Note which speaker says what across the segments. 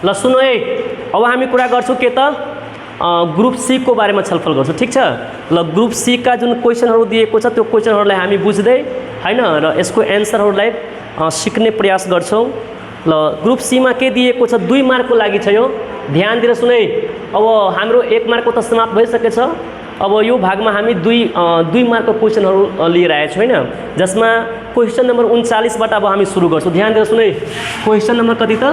Speaker 1: ल सुनो है, अब हामी कुरा गर्छौं के त ग्रुप सी को बारेमा छलफल गर्छौं। ठीक छ? ल ग्रुप सी का जुन क्वेशनहरु दिएको छ त्यो क्वेशनहरुलाई हामी बुझ्दै हैन र यसको एन्सरहरुलाई सिक्ने प्रयास गर्छौं। ल ग्रुप सी मा के दिएको छ 2 मार्कको लागि छ यो। ध्यान दिएर सुनै। अब हाम्रो 1 मार्कको त समाप्त भइसकेछ। अब यो भागमा हामी 2 मार्कको क्वेशनहरु लिएर आएका छौं हैन, जसमा क्वेशन नम्बर 39 बाट अब हामी सुरु गर्छौं। ध्यान दिएर सुनै। क्वेशन नम्बर कति त?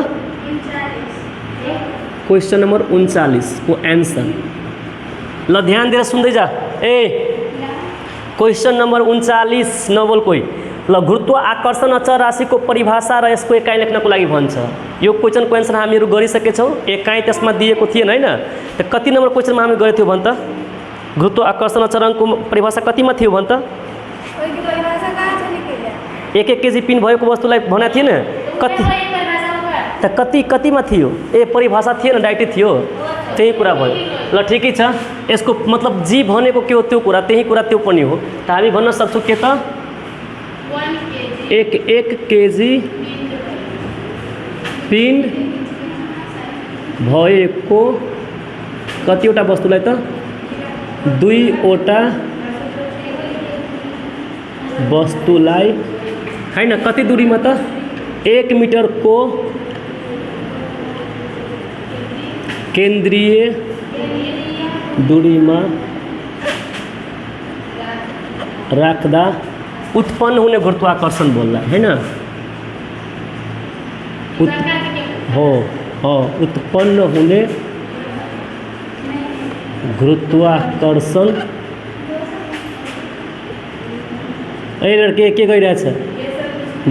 Speaker 1: क्वेश्चन नंबर 39 को आंसर। ल ध्यान दिएर सुन्दै जा। क्वेश्चन नंबर 39 नबोल कोही। ल गुरुत्वाकर्षण अचर राशिको परिभाषा र यसको एकाइ लेख्नको लागि भन्छ। यो क्वेशनको आन्सर हामीहरु गरिसकेछौं। एकाइ त्यसमा दिएको थिएन हैन। त कति नम्बर क्वेशनमा हामी गरे थियौ भन त? गुरुत्वाकर्षण अचरणको परिभाषा कतिमा थियो भन त? एक केजी पिन भएको वस्तुलाई भनेको थिएन कति त कतिमा थियो? परिभाषा थिएन, डाइरेक्ट थियो। त्यही कुरा भयो। ल ठिकै छ। यसको मतलब जी भनेको के हो त्यो कुरा, त्यही कुरा त्यो पनि हो। त हामी भन्न सक्छौं के त 1 केजी पिण्ड भएको कतिवटा वस्तुलाई त 2 वटा वस्तुलाई हैन कति दूरीमा त 1 मिटर को केन्द्रीय दूरीमा राख्दा उत्पन्न हुने गुरुत्वाकर्षण बोल्ला हैन। उत्पन्न हुने गुरुत्वाकर्षण लड्के के गइरहेछ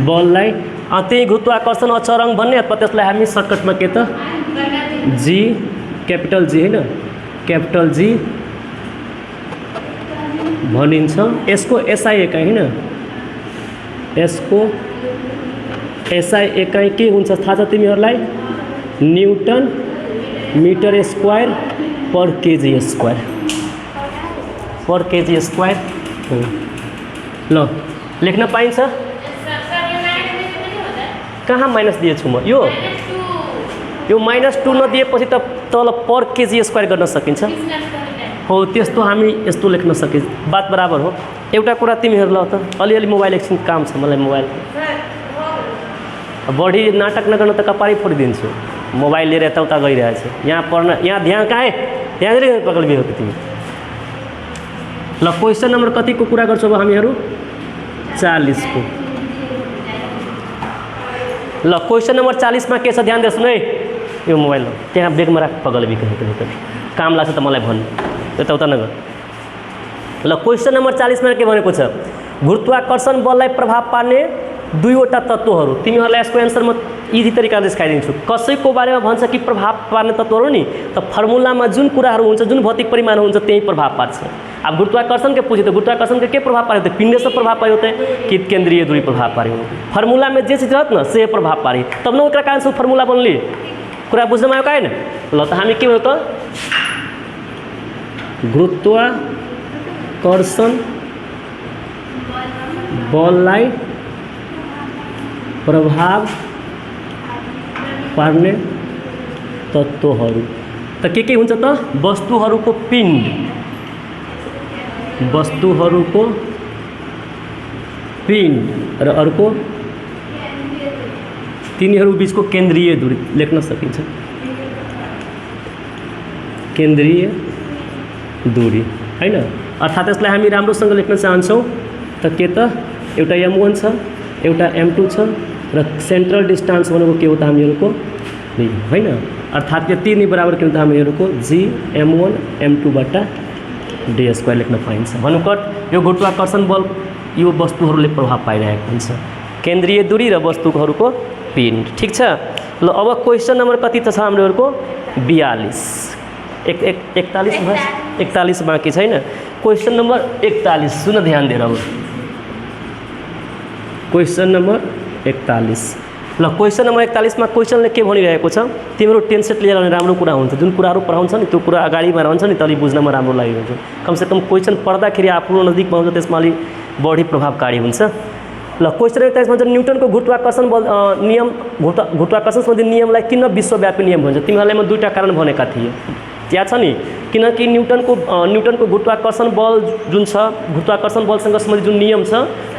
Speaker 1: बललाई त्यही गुरुत्वाकर्षण अचरण भन्ने, अथवा त्यसलाई हामी सर्टकटमा के त जी कैपिटल जी हैन, कैपिटल जी भनिन्छ। यसको एसआई एकाइ हैन, यसको एसआई एकाइ के हुन्छ थाहा छ तिमीहरुलाई? न्यूटन मिटर स्क्वायर पर केजी स्क्वायर, पर केजी स्क्वायर हो। ल लेख्न पाइन्छ? कहाँ माइनस दिएछु म? यो -2 नदिएपछि त तल पर केजी स्क्वायर गर्न सकिन्छ हो। त्यस्तो हामी यस्तो लेख्न सकिन्छ। बात बराबर हो। एउटा कुरा तिमीहरुलाई त अलिअलि मोबाइल एकछिन काम छ मलाई। मोबाइल बढी नाटक नगर्न त कपारै फोडिदिन्छु। मोबाइल लिएर यताउता गइरहेछ। यहाँ पढ्न, यहाँ ध्यान कहाँ है? ध्यान दिएर पकड बिहो तिमी। ल क्वेशन नम्बर कतिको कुरा गर्छौ अब हामीहरु? 40 को। ल क्वेशन नम्बर 40 मा के छ ध्यान दिएर सुन है। यो मोबाइल त्यहाँ ब्रेकमा राख पगल बिके काम लाग्छ त मलाई भन्, यताउता नगर। ल क्वेशन नम्बर 40 मा के भनेको छ? गुरुत्वाकर्षण बललाई प्रभाव पार्ने 2 वटा तत्त्वहरू। तिमीहरुलाई यसको आन्सर म इजी तरिकाले देखाइदिन्छु। कसैको बारेमा भन्छ कि प्रभाव पार्ने तत्त्वहरू नि त फर्मुलामा जुन कुराहरू हुन्छ, जुन भौतिक परिमाण हुन्छ त्यही प्रभाव पार्छ। अब गुरुत्वाकर्षण के पूछे तो गुरुत्वाकर्षण के प्रभाव पारे होते? पिंड से प्रभाव पारे होते कि केंद्रीय दूरी प्रभाव पारे होते? फर्मुला में जे चीज रहत न से प्रभाव पारे, तब न ओकरा कारण से फर्मुला बनली। कुरा बुझ्नमा आयो का हैन? ल त हामी के हो त गुरुत्वाकर्षण बललाई प्रभाव पार्ने तत्त्वहरू त के हुन्छ त? वस्तुहरूको पिण्ड, वस्तुहरूको पिण्ड र अर्को तिनीहरू बीचको केन्द्रीय दूरी लेख्न सकिन्छ। केन्द्रीय दूरी हैन। अर्थात् यसलाई हामी राम्रोसँग लेख्न चाहन्छौँ त के त एउटा m1 छ, एउटा m2 छ र सेन्ट्रल डिस्टेन्स भनेको के हो त हामीहरुको हैन। अर्थात् यो तीन बराबर के हुन्छ हामीहरुको g m1 m2 बाट d स्क्वायर लेख्न पाइन्छ। भन्नुकट यो गुरुत्वाकर्षण बल यो वस्तुहरूले प्रभाव पाइरहेको हुन्छ, केन्द्रीय दूरी र वस्तुहरूको पिण्ड। ठीक छ? ल अब क्वेशन नम्बर कति त छ हामीहरुको? 42। 41 बाँकी छैन। क्वेशन नम्बर 41 सुन ध्यान दिएर। अब क्वेशन नम्बर 41। ल क्वेशन नम्बर 41 मा क्वेशनले के भनिरहेको छ? तिम्रो टेन्सेट लिएर राम्रो कुरा हुन्छ। जुन कुराहरू पढाउँछ नि त्यो कुरा अगाडिमा रहन्छ नि तले बुझ्नमा राम्रो लागेको हुन्छ। कम से कम क्वेशन पढ्दाखेरि आफ्नो नजिकमा हुन्छ, त्यसमा अलि बढी प्रभावकारी हुन्छ। ल क्वेसन नम्बर 23 भन्छ न्युटनको गुरुत्वाकर्षण बल नियम गुरुत्वाकर्षण सम्बन्धी नियमलाई किन विश्वव्यापी नियम भन्छ? तिमीहरूलाई म दुईटा कारण भनेका थिएँ, याद छ नि? किनकि न्युटनको गुरुत्वाकर्षण बल जुन छ, गुरुत्वाकर्षण बलसँग सम्बन्धित जुन नियम छ,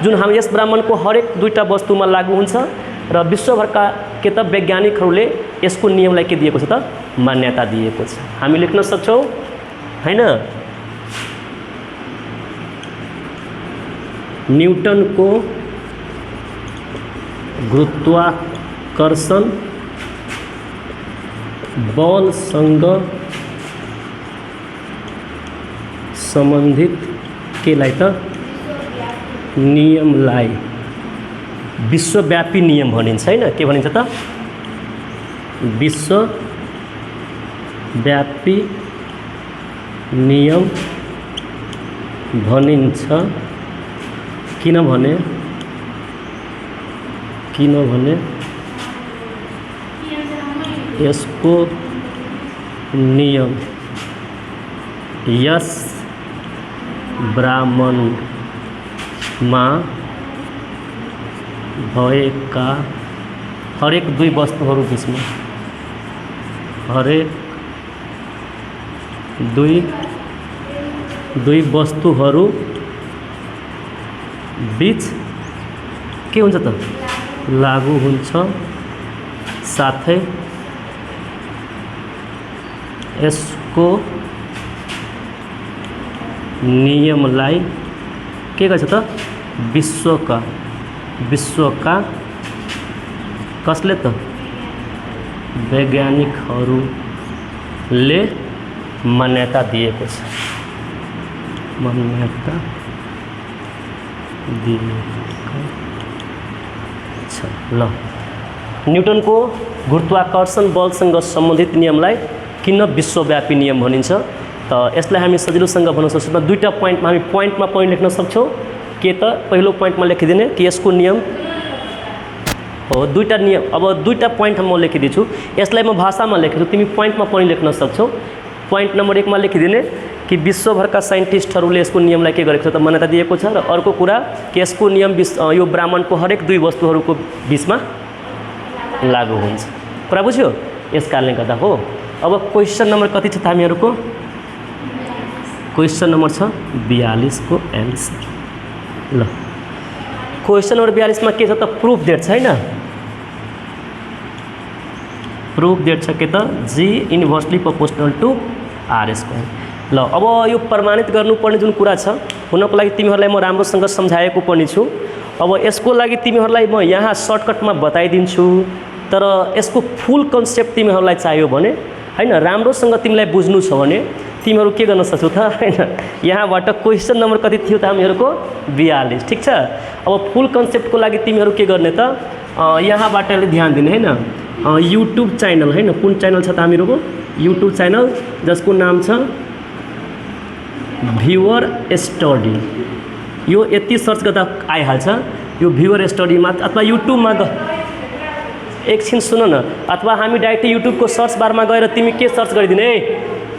Speaker 1: जुन हामी यस ब्रह्माण्डको हरेक दुईटा वस्तुमा लागू हुन्छ र विश्वभरका के त वैज्ञानिकहरूले यसको नियमलाई के दिएको छ त? मान्यता दिएको छ। हामी लेख्न सक्छौँ हैन? न्युटनको गुरुत्वाकर्षण बलसँग सम्बन्धित केलाई त नियमलाई विश्वव्यापी नियम भनिन्छ हैन? के भनिन्छ त? विश्वव्यापी नियम भनिन्छ। किनभने यसको नियम यस ब्रह्माण्डमा भएका हरेक दुई वस्तुहरू बीचमा हरेक दुई वस्तुहरू बीच के हुन्छ त? लागू हुन्छ। साथै यसको नियमलाई के गर्छ त? विश्वका कसले त? वैज्ञानिकहरूले मान्यता दिएको छ। मान्यता दिएको छ। ल न्युटनको गुरुत्वाकर्षण बलसँग सम्बन्धित नियमलाई किन विश्वव्यापी नियम भनिन्छ? त यसलाई हामी सजिलोसँग भन्न सक्छौँ। दुईटा पोइन्टमा हामी पोइन्ट लेख्न सक्छौँ। के त? पहिलो पोइन्टमा लेखिदिने कि यसको नियम हो। दुईटा नियम, अब दुईटा पोइन्ट म लेखिदिन्छु। यसलाई म भाषामा लेखेछु, तिमी पोइन्टमा पनि लेख्न सक्छौ। पोइन्ट नम्बर 1 मा लेखिदिने कि विश्वभरका साइन्टिस्टहरूले यसको नियमलाई के गरेको छ त? मान्यता दिएको छ। र अर्को कुरा कि यसको नियम यो ब्रह्माण्डको हरेक दुई वस्तुहरूको बीचमा लागू हुन्छ। कुरा बुझ्यो? यस कारणले गर्दा हो। अब क्वेसन नम्बर कति छ त हामीहरूको? क्वेसन नम्बर छ 42 को एन्सर। ल क्वेसन नम्बर 42 मा के छ त? प्रुफ देट छ हैन? प्रुफ देट छ के त? G inversely proportional to R square. ल अब यो प्रमाणित गर्नुपर्ने जुन कुरा छ, हुनको लागि तिमीहरूलाई म राम्रोसँग सम्झाएको पनि छु। अब यसको लागि तिमीहरूलाई म यहाँ सर्टकटमा बताइदिन्छु, तर यसको फुल कन्सेप्ट तिमीहरूलाई चाहियो भने हैन, राम्रोसँग तिमीलाई बुझ्नु छ भने तिमीहरू के गर्न सक्छौ त हैन? यहाँबाट क्वेसन नम्बर कति थियो त हामीहरूको? 42। ठीक छ। अब फुल कन्सेप्टको लागि तिमीहरू के गर्ने त? यहाँबाट ध्यान दिने हैन? युट्युब च्यानल हैन? कुन च्यानल छ त हामीहरूको? युट्युब च्यानल जसको नाम छ भ्युअर स्टडी। यो यति सर्च गर्दा आइहाल्छ। यो भ्युअर स्टडीमा अथवा युट्युबमा एकछिन सुन न, अथवा हामी डाइरेक्ट युट्युबको सर्च बारमा गएर तिमी के सर्च गरिदिने?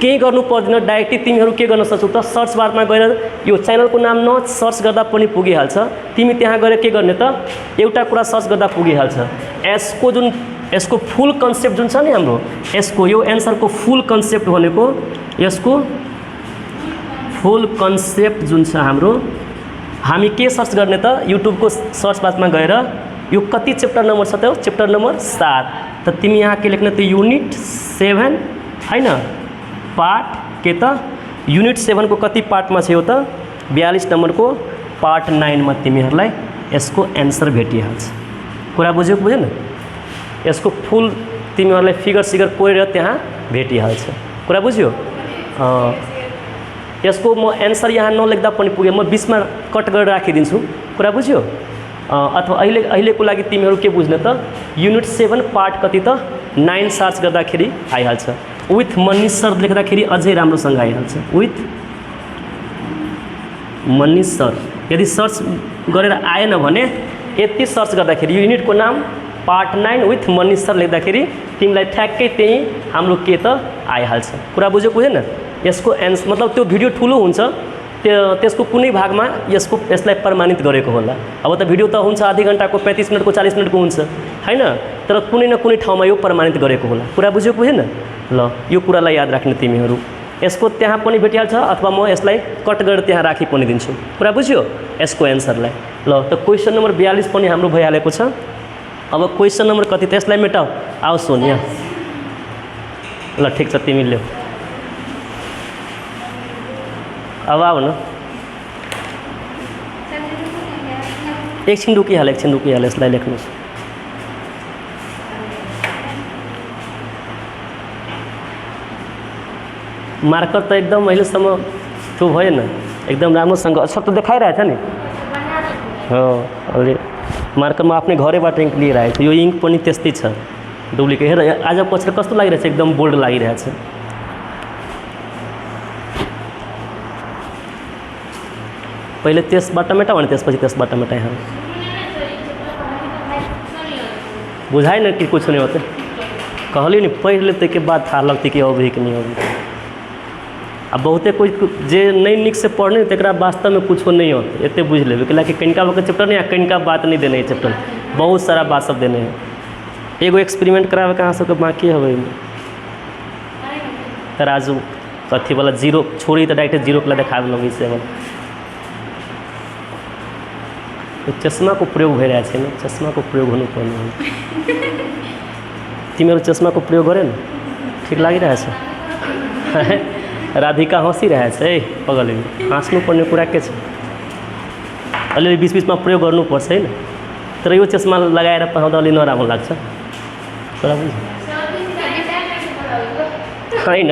Speaker 1: केही गर्नु पर्दैन, डाइरेक्टली तिमीहरू के गर्न सक्छौ त? सर्च बारमा गएर यो च्यानलको नाम न सर्च गर्दा पनि पुगिहाल्छ। तिमी त्यहाँ गएर के गर्ने त? एउटा कुरा सर्च गर्दा पुगिहाल्छ। यसको फुल कन्सेप्ट जुन छ नि हाम्रो, यसको यो एन्सरको फुल कन्सेप्ट भनेको, यसको फुल कन्सेप्ट जुन छ हाम्रो, हामी के सर्च गर्ने त? युट्युबको सर्च बारमा गएर यो कति च्याप्टर नम्बर छ त? Chapter number 7। त तिमी यहाँ के लेख्ने त? युनिट 7 हैन? पार्ट के त? युनिट 7 को कति पार्टमा छ यो त? 42 नम्बरको पार्ट 9 मा तिमीहरूलाई यसको एन्सर भेटिहाल्छ। कुरा बुझ्यो बुझेन? यसको फुल तिमीहरूलाई फिगर कोरेर त्यहाँ भेटिहाल्छ। कुरा बुझ्यो? यसको म एन्सर यहाँ नलेख्दा पनि पुगे, म बीचमा कट गरेर राखिदिन्छु। कुरा बुझ्यो? अथवा अहिलेको लागि तिमीहरू के बुझ्ने त? युनिट 7 पार्ट कति त? 9 सर्च गर्दाखेरि आइहाल्छ। विथ मनीष सर लेख्दाखेरि अझै राम्रोसँग आइहाल्छ। विथ मनीष सर यदि सर्च गरेर आएन भने यति सर्च गर्दाखेरि युनिटको नाम पार्ट 9 विथ मनीष सर लेख्दाखेरि तिमीलाई ठ्याक्कै त्यही हाम्रो के त आइहाल्छ। कुरा बुझ्यो बुझेन? यसको एन्सर मतलब त्यो भिडियो ठुलो हुन्छ, त्यसको कुनै भागमा यसलाई प्रमाणित गरेको होला। अब त भिडियो त हुन्छ आधी घन्टाको 35 मिनटको 40 मिनटको हुन्छ हैन, तर कुनै न कुनै ठाउँमा यो प्रमाणित गरेको होला। कुरा बुझ्यो बुझेन? ल यो कुरालाई याद राख्ने तिमीहरू। यसको त्यहाँ पनि भेटिहाल्छ अथवा म यसलाई कट गरेर त्यहाँ राखी पनि दिन्छु। कुरा बुझ्यो यसको एन्सरलाई? ल त क्वेसन नम्बर 42 पनि हाम्रो भइहालेको छ। अब क्वेसन नम्बर कति त यसलाई मेटाऊ। आऊ सोनिया। ल ठिक छ तिमी ल्याऊ। अब आऊ न। एकछिन रुकिहाल यसलाई लेख्नुहोस्। मार्कर त एकदम अहिलेसम्म त्यो भएन, एकदम राम्रोसँग अच्छा त देखाइरहेछ नि। हो अहिले मार्कर म आफ्नै घरैबाट इङ्क लिएर आएको छु। यो इङ्क पनि त्यस्तै छ डुप्लिकेट। हेर आज पछाडि कस्तो लागिरहेछ, एकदम बोल्ड लागिरहेछ। पहिले त्यसबाट मेटाऊ अनि त्यसपछि त्यसबाट मेटाएँ। बुझाएन कि कुछ नहीं होते? कहली नहीं पढ़ लेते के बाद था लगती कि अभी कि नहीं अभी। अब बहुते कोई जे नहीं निक से पढ़ने तकरा वास्तव में कुछ नहीं होते, इतने बुझ लेबे कि कनिका वक्त चैप्टर नहीं कनिका बात नहीं देने चैप्टर, बहुत सारा बात सब देने हैं। एगो एक्सपेरिमेंट करावे कहाँ सबके बाकी है तराजू कथी वाला जीरो छोड़ी तो डायरेक्ट जीरो के देखा लगे से। तो चश्मा को प्रयोग हो रहा है ना, चश्मा को प्रयोग होने पर्ने। तिमीहरू चश्मा को प्रयोग करे न ठीक लगी रहा है। राधिका हँसी रहा है पगल हाँस्नु पर्ने कुरा के छ। अलिअलि बीच बीचमा प्रयोग गर्नुपर्छ हैन, तर यो चश्मा लगाएर पढाउँदा अलि नराम्रो लाग्छ। होइन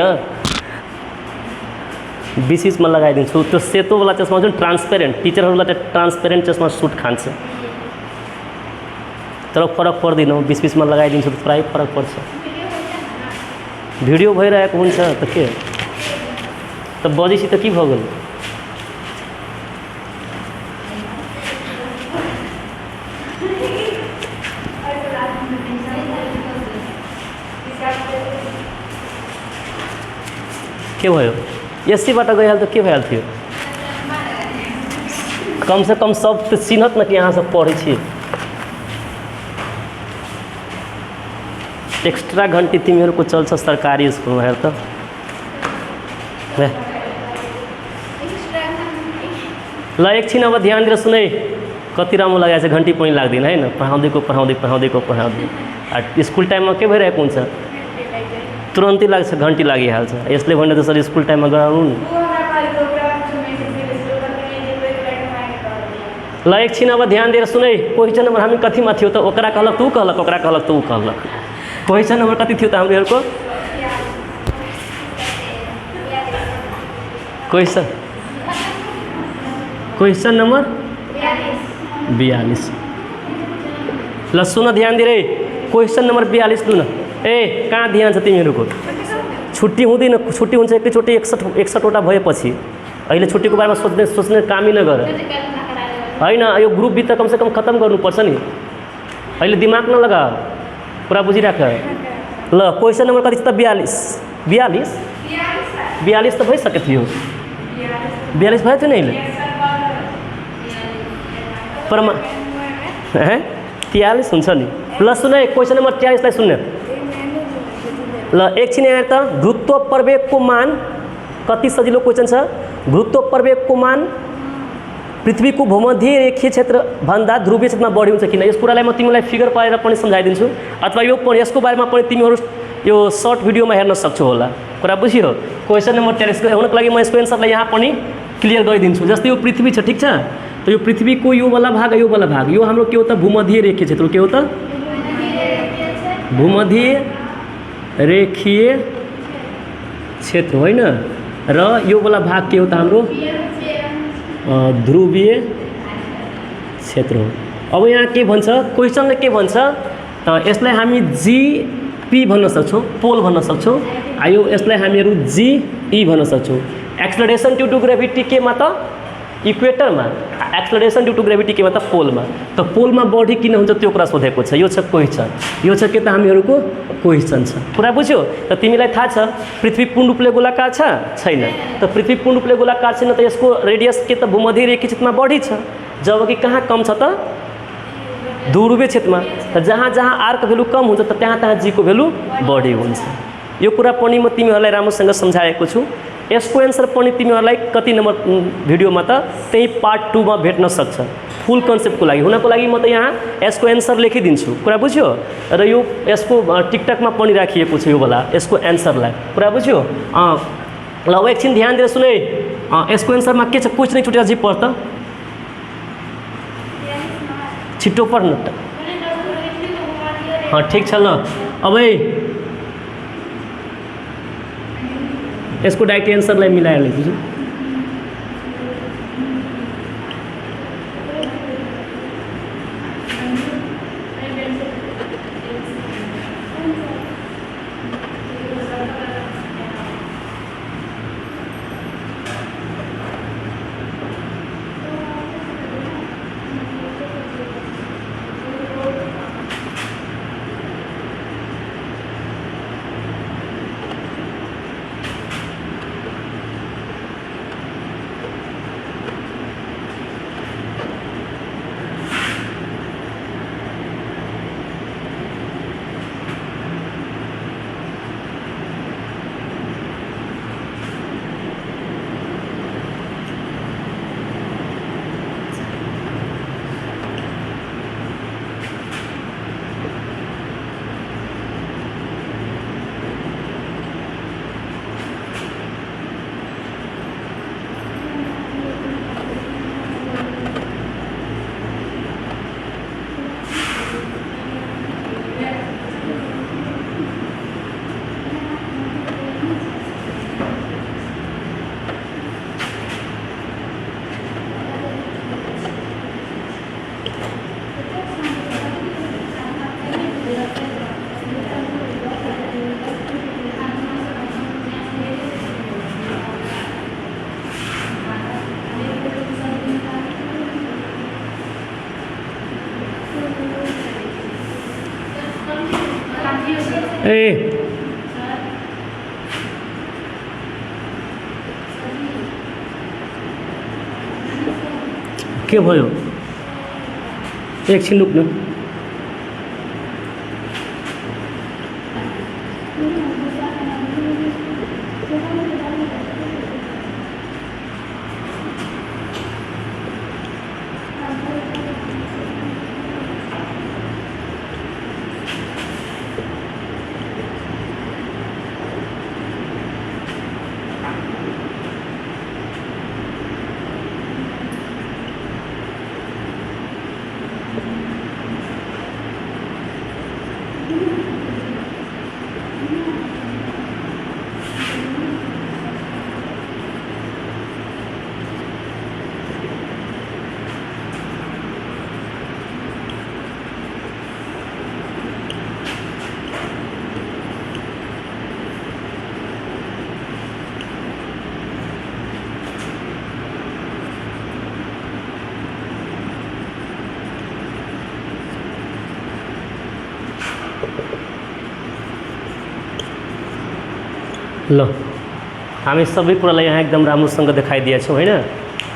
Speaker 1: बीच बीचमा लगाइदिन्छु। त्यो सेतोवाला चश्मा जुन ट्रान्सपेरेन्ट टिचरहरूलाई त ट्रान्सपेरेन्ट चश्मा सुट खान्छ, तर फरक पर्दैन। बीच बीचमा लगाइदिन्छु त प्राय फरक पर्छ। भिडियो भइरहेको हुन्छ त के त बजेपछि त के भयो गेल। के भयो एसीबाट गइहाल त के भइहाल थियो। कम से कम सब त चिन्हत न कि यहाँ सब पढ़ै छी। एक्स्ट्रा घंटी तिमीहरूको चल्छ सरकारी स्कुलमा। हेर त ल एकछिन अब ध्यान दिएर सुनै, कति राम्रो लगाएछ। घंटी पनि लाग्दैन हैन, पढाउँदै। स्कुल टाइममा के भइरहेको हुन्छ तुरन्तै लाग्छ, घंटी लागिहाल्छ। यसले भने त सर स्कुल टाइममा गराउनु नि। ल एकछिन अब ध्यान दिएर सुनै। क्वेश्चन नम्बर हामी कतिमा थियो त? ओकरा कहलक तू कहलक, ओकरा कहलक तू कहलक। क्वेश्चन नम्बर कति थियो त हामीहरूको? Question number 42। ल सुन ध्यान दिएर क्वेश्चन नंबर 42 लु न। ए कहाँ ध्यान छ तिमीहरूको? छुट्टी हुँदैन, छुट्टी हुन्छ एकैचोटि 61वटा भएपछि। अहिले छुट्टीको बारेमा सोच्ने कामै नगर होइन। यो ग्रुप बी त कमसे कम खत्म गर्नुपर्छ नि। अहिले दिमाग नलगा, कुरा बुझिराख। ल क्वेश्चन नंबर कति छ त? 42 त भइसकेको थियो। 42 भयो थियो नि अहिले। 43 हुन्छ नि। ल सुन क्वेश्चन नंबर 43 लाई सुन्ने। ल एकछिन यहाँ त गुरुत्व प्रवेगको मान कति सजिलो क्वेश्चन छ। गुरुत्व प्रवेगको मान पृथ्वीको भूमध्य रेखीय क्षेत्र भन्दा ध्रुवीय क्षेत्रमा बढी हुन्छ किन? यस कुरालाई म तिमीलाई फिगर पारेर पनि सम्झाइदिन्छु, अथवा यसको बारेमा पनि तिमीहरू यो सर्ट भिडियोमा हेर्न सक्छौ होला। कुरा बुझ्यो? क्वेश्चन नंबर 43 हुनको लागि म यसको एन्सरलाई यहाँ पनि क्लियर गरिदिन्छु। जस्तै यो पृथ्वी छ, ठीक छ? तो यो पृथ्वीको यो वाला भाग यो वाला भाग यो हाम्रो के हो त? भूमध्य रेखीय क्षेत्र। के हो त? भूमध्य रेखीय क्षेत्र होइन। र यो वाला भाग के हो त? हाम्रो ध्रुवीय क्षेत्र हो। अब यहाँ के भन्छ क्वेश्चनले के भन्छ? यसलाई हामी जीपी भन्न सक्छौँ, पोल भन्न सक्छौँ। यो यसलाई हामीहरू जीई भन्न सक्छौँ। एक्सलरेसन ड्यू टु ग्रेभिटी केमा त? इक्वेटरमा एक्सलरेसन ड्यू टू ग्रेभिटी के मतलब पोलमा त पोलमा बढी किन हुन्छ त्यो कुरा सोधेको छ। यो छ क्वेसन, यो छ के त हामीहरूको क्वेसन छ। कुरा बुझ्यो? त तिमीलाई थाहा छ पृथ्वी पूर्ण रूपले गोलाकार छ छैन? त पृथ्वी पूर्ण रूपले गोलाकार छैन त यसको रेडियस के त भूमध्य रेखीय क्षेत्रमा बढी छ, जबकि कहाँ कम छ त ध्रुवीय क्षेत्रमा। त जहाँ जहाँ आर को भ्यालु कम हुन्छ त त्यहाँ त्यहाँ जी को भ्यालु बढी हुन्छ। यो कुरा पनि म तिमीहरूलाई राम्रोसँग सम्झाएको छु। यसको एन्सर पनि तिमीहरूलाई कति नम्बर भिडियोमा त त्यही पार्ट 2 मा भेट्न सक्छ। फुल कन्सेप्टको लागि हुनको लागि म त यहाँ यसको एन्सर लेखिदिन्छु। कुरा बुझ्यो? र यो यसको टिकटकमा पनि राखिएको छ यो वाला यसको एन्सरलाई। कुरा बुझ्यो? ल अब एकछिन ध्यान दिएर सुन है। यसको एन्सरमा के छ? क्वेसन छुटेर जी पढ त, छिटो पढ न त। ठिक छ ल। अब यसको डाइरेक्ट एन्सरलाई मिलाएर लेख्छु। के भयो? एकछिन रुक्नु। ल हामी सबै कुरालाई यहाँ एकदम राम्रोसँग देखाइदिएका छौँ हैन।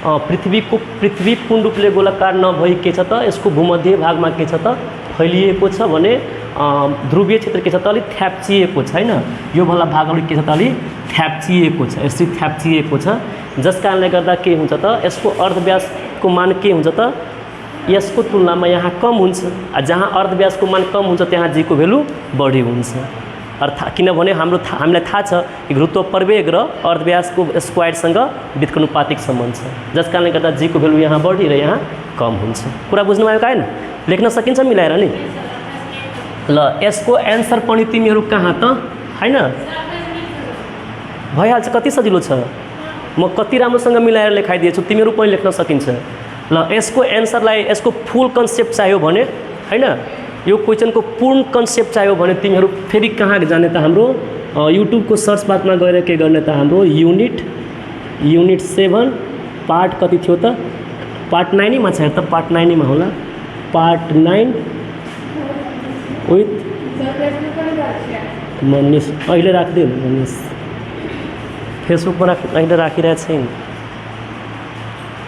Speaker 1: पृथ्वी पूर्ण रूपले गोलाकार नभई के छ त यसको भूमध्य भागमा के छ त फैलिएको छ भने ध्रुवीय क्षेत्र के छ त अलि थ्याप्चिएको छ हैन। यो वाला भागहरु के छ त अलि थ्याप्चिएको छ, यसरी थ्याप्चिएको छ, जस कारणले गर्दा के हुन्छ त यसको अर्धव्यासको मान के हुन्छ त यसको तुलनामा यहाँ कम हुन्छ। जहाँ अर्धव्यासको मान कम हुन्छ त्यहाँ जी को भ्यालु बढी हुन्छ। अर्थात् किनभने हामीलाई थाहा छ कि गुरुत्व प्रवेग र अर्धव्यासको स्क्वायरसँग व्युत्क्रमानुपातिक सम्बन्ध छ, जस कारणले गर्दा जी को भ्यालु यहाँ बढी र यहाँ कम हुन्छ। कुरा बुझ्नु भयो हैन? लेख्न सकिन्छ मिलाएर नि। ल यसको एन्सर पनि तिमीहरू कहाँ त हैन भइहाल्छ। कति सजिलो छ, म कति राम्रोसँग मिलाएर लेखाइदिएछु, तिमीहरू पनि लेख्न सकिन्छ। ल यसको एन्सरलाई यसको फुल कन्सेप्ट चाहियो भने हैन, यो क्वेसनको पूर्ण कन्सेप्ट चाहियो भने तिमीहरू फेरि कहाँ जाने त हाम्रो युट्युबको सर्च बारमा गएर के गर्ने त हाम्रो युनिट 7 पार्ट कति थियो त पार्ट 9 मा छ त पार्ट 9 मा होला पार्ट 9 विथ मनीष अहिले राख्दैन मनीष फेसबुकमा अहिले राखिरहेको छैन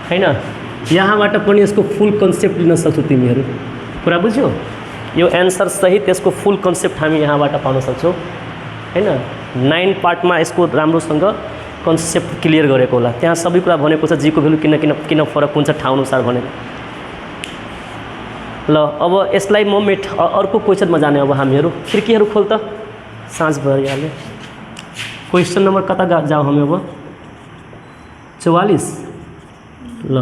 Speaker 1: हैन यहाँबाट पनि यसको फुल कन्सेप्ट लिन सक्छौ तिमीहरू कुरा बुझ्यौ यो एन्सर सहित यसको फुल कन्सेप्ट हामी यहाँबाट पाउन सक्छौँ हैन 9 पार्टमा यसको राम्रोसँग कन्सेप्ट क्लियर गरेको होला त्यहाँ सबै कुरा भनेको छ जीको भ्यालु किन फरक हुन्छ ठाउँ अनुसार भनेको ल अब यसलाई म अर्को क्वेसनमा जाने अब हामीहरू खिड्कीहरू खोल त साँझ भइहाल्यो क्वेसन नम्बर कता जाऊ हामी अब 44 ल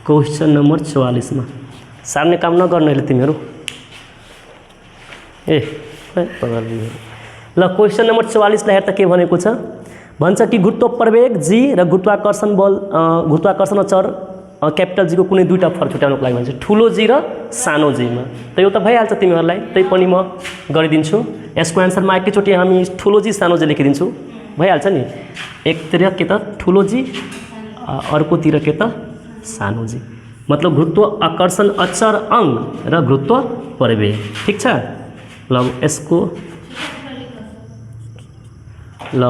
Speaker 1: क्वेसन नम्बर 44 मा सार्ने काम नगर्नु अहिले तिमीहरू ल क्वेसन नम्बर 44 लाई हेर त के भनेको छ भन्छ कि गुरुत्व प्रवेग जी र गुरुत्वाकर्षण बल गुरुत्वाकर्षण अचर क्यापिटल जी को कुनै दुईटा फरक छुट्याउनको लागि भन्छ ठुलो जी र सानो जी मा त यो त भइहाल्छ तिमीहरूलाई त्यही पनि म गरिदिन्छु यसको एन्सरमा एकैचोटि हामी ठुलो जी सानो जी लेखिदिन्छु भइहाल्छ नि एकतिर के त ठुलो जी अर्कोतिर के त सानो जी मतलब गुरुत्व आकर्षण अचर अंग र गुरुत्व प्रवेग ठीक छ ल यसको ल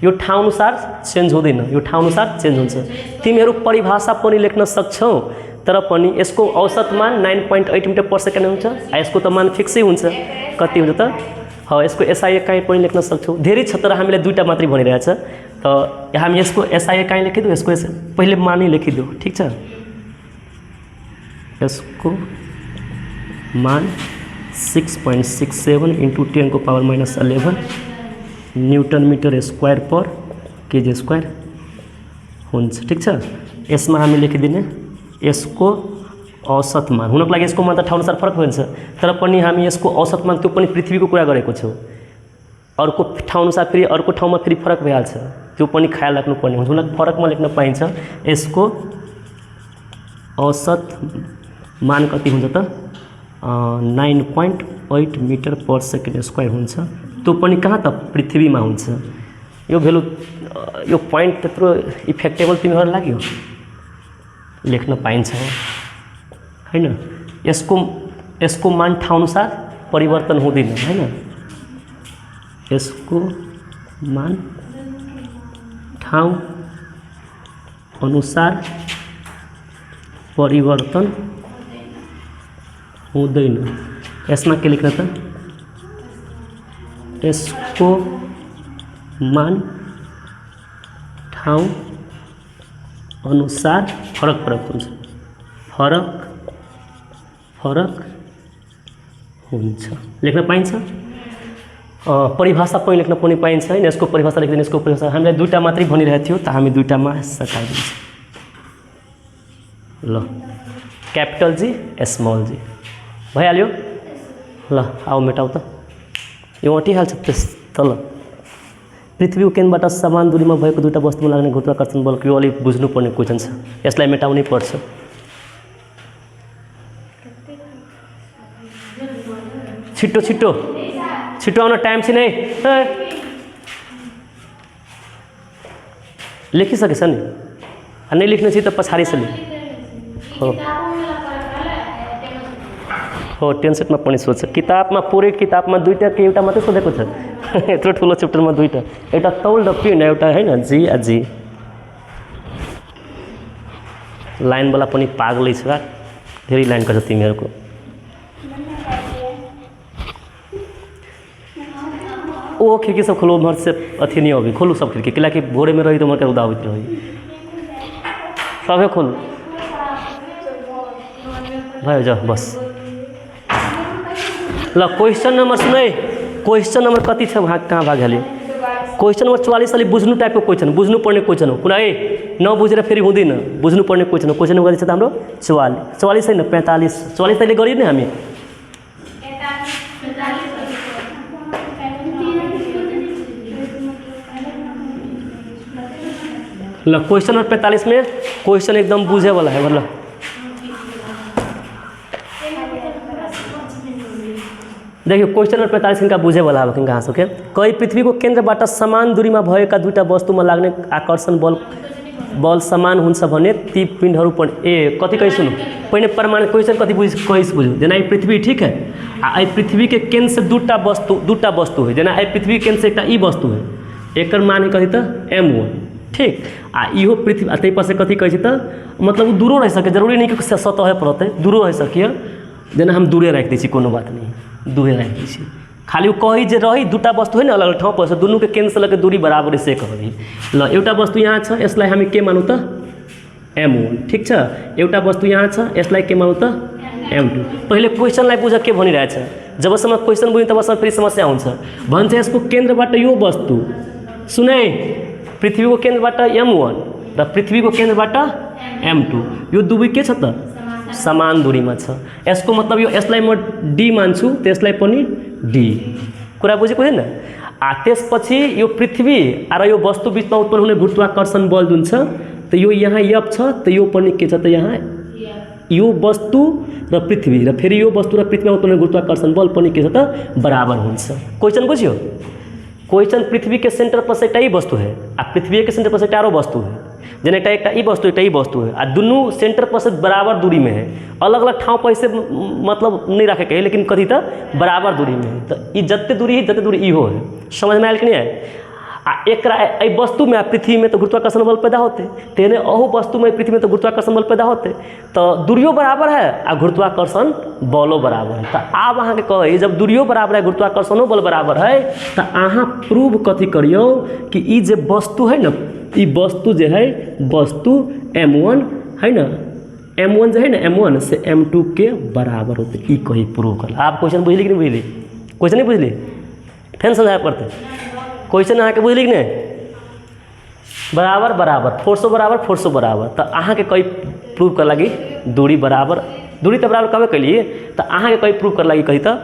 Speaker 1: यो ठाउँ अनुसार चेन्ज हुँदैन यो ठाउँ अनुसार चेन्ज हुन्छ तिमीहरू परिभाषा पनि लेख्न सक्छौ तर पनि यसको औसत मान 9.8 मिटर पर सेकेन्ड हुन्छ यसको त मान फिक्सै हुन्छ कति हुन्छ त यसको एसआई एकाइ पनि लेख्न सक्छौ धेरै छ तर हामीले दुईटा मात्रै भनिरहेछ त हामी यसको एसआई एकाइ लेखिदिउँ यसको पहिले मानै लेखिदिऊ ठीक छ यसको मान 6.67 × 10⁻11 न्यूटन मीटर स्क्वायर पर केजी स्क्वायर हुन्छ ठीक छ यसमा हामी लेखिदिने यसको औसत मान हुनको लागि यसको मान त ठाउँ अनुसार फरक हुन्छ तर पनि हामी यसको औसत मान त्यो पनि पृथ्वीको कुरा गरेको छौँ अर्को ठाउँ अनुसार फेरि अर्को ठाउँमा फेरि फरक भइहाल्छ त्यो पनि ख्याल राख्नुपर्ने हुन्छ हुनलाई फरकमा लेख्न पाइन्छ यसको औसत मान कति हुन्छ त 9.8 मिटर पर सेकेन्ड स्क्वायर हुन्छ त्यो पनि कहाँ त पृथ्वीमा हुन्छ यो भ्यालु यो पोइन्ट त्यत्रो इफेक्टेबल तिमीहरूलाई लाग्यो लेख्न पाइन्छ हैन यसको मान ठाउँ अनुसार परिवर्तन हुँदैन हैन यसको मान ठाउँ अनुसार परिवर्तन हुँदैन यसमा के लेख्न त यसको मान ठाउँ अनुसार फरक हुन्छ फरक हुन्छ लेख्न पाइन्छ परिभाषा पनि लेख्न पनि पाइन्छ हैन यसको परिभाषा लेख्दिन यसको परिभाषा हामीलाई दुईटा मात्रै भनिरहेको थियो त हामी दुईटामा सकाइदिन्छ ल क्यापिटल जी स्मल जी भइहाल्यो ल आऊ मेटाउ त यो अटिहाल्छ त्यस तल पृथ्वीको केन्द्रबाट समान दूरीमा भएको दुईटा वस्तुमा लाग्ने गुरुत्वाकर्षण बलको यो अलिक बुझ्नुपर्ने क्वेसन छ यसलाई मेटाउनै पर्छ छिटो छिटो छिटो आउन टाइम छैन है लेखिसकेछ नि नै लेख्ने चाहिँ त पछाडि छ नि हो 10 सेटमा पनि सोध्छ किताबमा पुरै किताबमा दुईटा कि एउटा मात्रै सोधेको छ यत्रो ठुलो च्याप्टरमा दुईटा एउटा तौल र पिन एउटा हैन जी अजी लाइनवाला पनि पागलै छ धेरै लाइन गर्छ तिमीहरूको ओ खिड़की सब खोलो मर से अथी नहीं होगी खोलू सब खिड़की किला कि भोरे में रही तो मर के उदा होती रही सबे खोलू भाई जा बस ल क्वेश्चन नंबर सुनै क्वेश्चन नंबर कति छ कहाँ भाग हाल्यो क्वेश्चन नंबर 44 अलि बुझ्नु टाइपको क्वेश्चन बुझ्नु पर्ने क्वेश्चन हो कुरा नबुझेर फेरि हुँदैन बुझ्नु पर्ने क्वेश्चन हो क्वेश्चन नंबर कति छ त हाम्रो 44 हैन 45 44 तैले गरियो नि हामी ल क्वेश्चन नंबर 45 में क्वेश्चन एकदम बुझे वाला है मतलब देखियो क्वेश्चन नंबर 45 इनका बुझे वाला है कहाँ से कई पृथ्वी को केन्द्रबाट समान दूरीमा भएका दुईटा वस्तुमा लाग्ने आकर्षण बल बल समान हुन्छ भने ती पिण्डहरू पनि कति कहि सुनु पहिने प्रमाण क्वेश्चन कति बुझू जेना ई पृथ्वी ठीक है आ पृथ्वी के केंद्र से दूटा वस्तु है जेना पृथ्वी केंद्र से एकटा ई वस्तु है एकर मान है कथी त m1 ठीक आ इहो पृथ्वी तै पर से कथी कहै छै त मतलब दूरो रह सके जरूरी नहीं कि सतह पर रहते दूरो रह सकिए जेना हम दूरे राख दै छी कोनो बात नहीं दूरे राख दै छी खाली कही जे रही दूटा वस्तु है ना अलग अलग ठाउँ पर दुनू के केंद्र से लगे दूरी बराबर से कही ल एउटा वस्तु यहाँ छ यसलाई हामी के मानू त m1 ठीक छ एउटा वस्तु यहाँ छ यसलाई के मानू त m2 पहिले क्वेश्चनलाई बुझ के भनिरहेछ जबसम्म क्वेश्चन बुझ्यो तबसम्म फेरि समस्या हुन्छ भन्छ यसको केन्द्रबाट यो वस्तु सुनै पृथ्वीको केन्द्रबाट m1 र पृथ्वीको केन्द्रबाट m2 यो दुवै के छ त समान दूरीमा छ यसको मतलब यो यसलाई म d मान्छु त्यसलाई पनि d कुरा बुझेको हैन आ त्यसपछि यो पृथ्वी र यो वस्तु बीचमा उत्पन्न हुने गुरुत्वाकर्षण बल जुन छ त यो यहाँ f छ त यो पनि के छ त यहाँ यो वस्तु र पृथ्वी र फेरि यो वस्तु र पृथ्वीमा उत्पन्न हुने गुरुत्वाकर्षण बल पनि के छ त बराबर हुन्छ क्वेश्चन बुझ्यो क्वेश्चन पृथ्वी के सेंटर पर से एकटा ही वस्तु है आ पृथ्वी के सेंटर पर से एकटा वस्तु है जेना एकटा ई वस्तु एकटा ई वस्तु है आ दुनू सेंटर पर से बराबर दूरी में है अलग अलग ठाव पर से मतलब नहीं रखे के लेकिन कथी त बराबर दूरी में है तो ई जते दूरी इहो है समझ में आयल कि नहीं है आ एकरा ए वस्तु में पृथ्वी में तो गुरुत्वाकर्षण बल पैदा होते तेने अहू वस्तु में पृथ्वी में तो गुरुत्वाकर्षण बल पैदा होते तो दूरियो बराबर है आ गुरुत्वाकर्षण बलो बराबर है तो आब अहाँ के कहे जब दूरियो बराबर है गुरुत्वाकर्षणो बल बराबर है तो अहाँ प्रूव कथी करियो कि ई जे वस्तु है ना ई वस्तु जे है वस्तु m1 है ना m1 जो है ना m1 से m2 के बराबर होते ई कही प्रूव कर आप क्वेश्चन बुझली कि नहीं बुझली क्वेश्चन नहीं बुझली फेन समझाए पड़ते क्वेश्चन अहाँ के बुझली कि नहीं बराबर बराबर फोर्सो बराबर तो अहाँ के कई प्रूव कर लगी दूरी तो बराबर कमे कलिए तो अहाँ के कई प्रूव कर लगी कही तो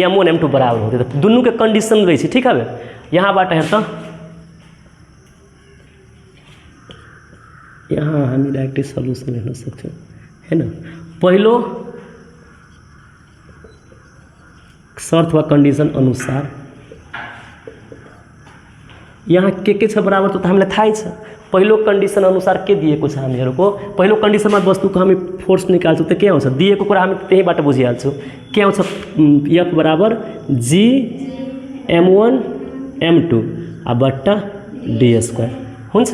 Speaker 1: m1 m2 बराबर होते तो दुनू के कंडीशन रही ठीक है यहाँ बाट है तो यहाँ हम डायरेक्ट सॉल्यूशन लेना सकते है ना पहलो शर्त व कंडीशन अनुसार यहाँ के छ बराबर तो हामीलाई थाहै छ पहिलो कंडीशन अनुसार के दिएको छ हामीहरुको पहिलो कंडीशनमा वस्तुको हामी फोर्स निकाल्छौं त के आउँछ दिएको कुरा हामी त्यहीबाट बुझिहाल्छौं के आउँछ F बराबर G m1 m2 आ बट्टा d² हुन्छ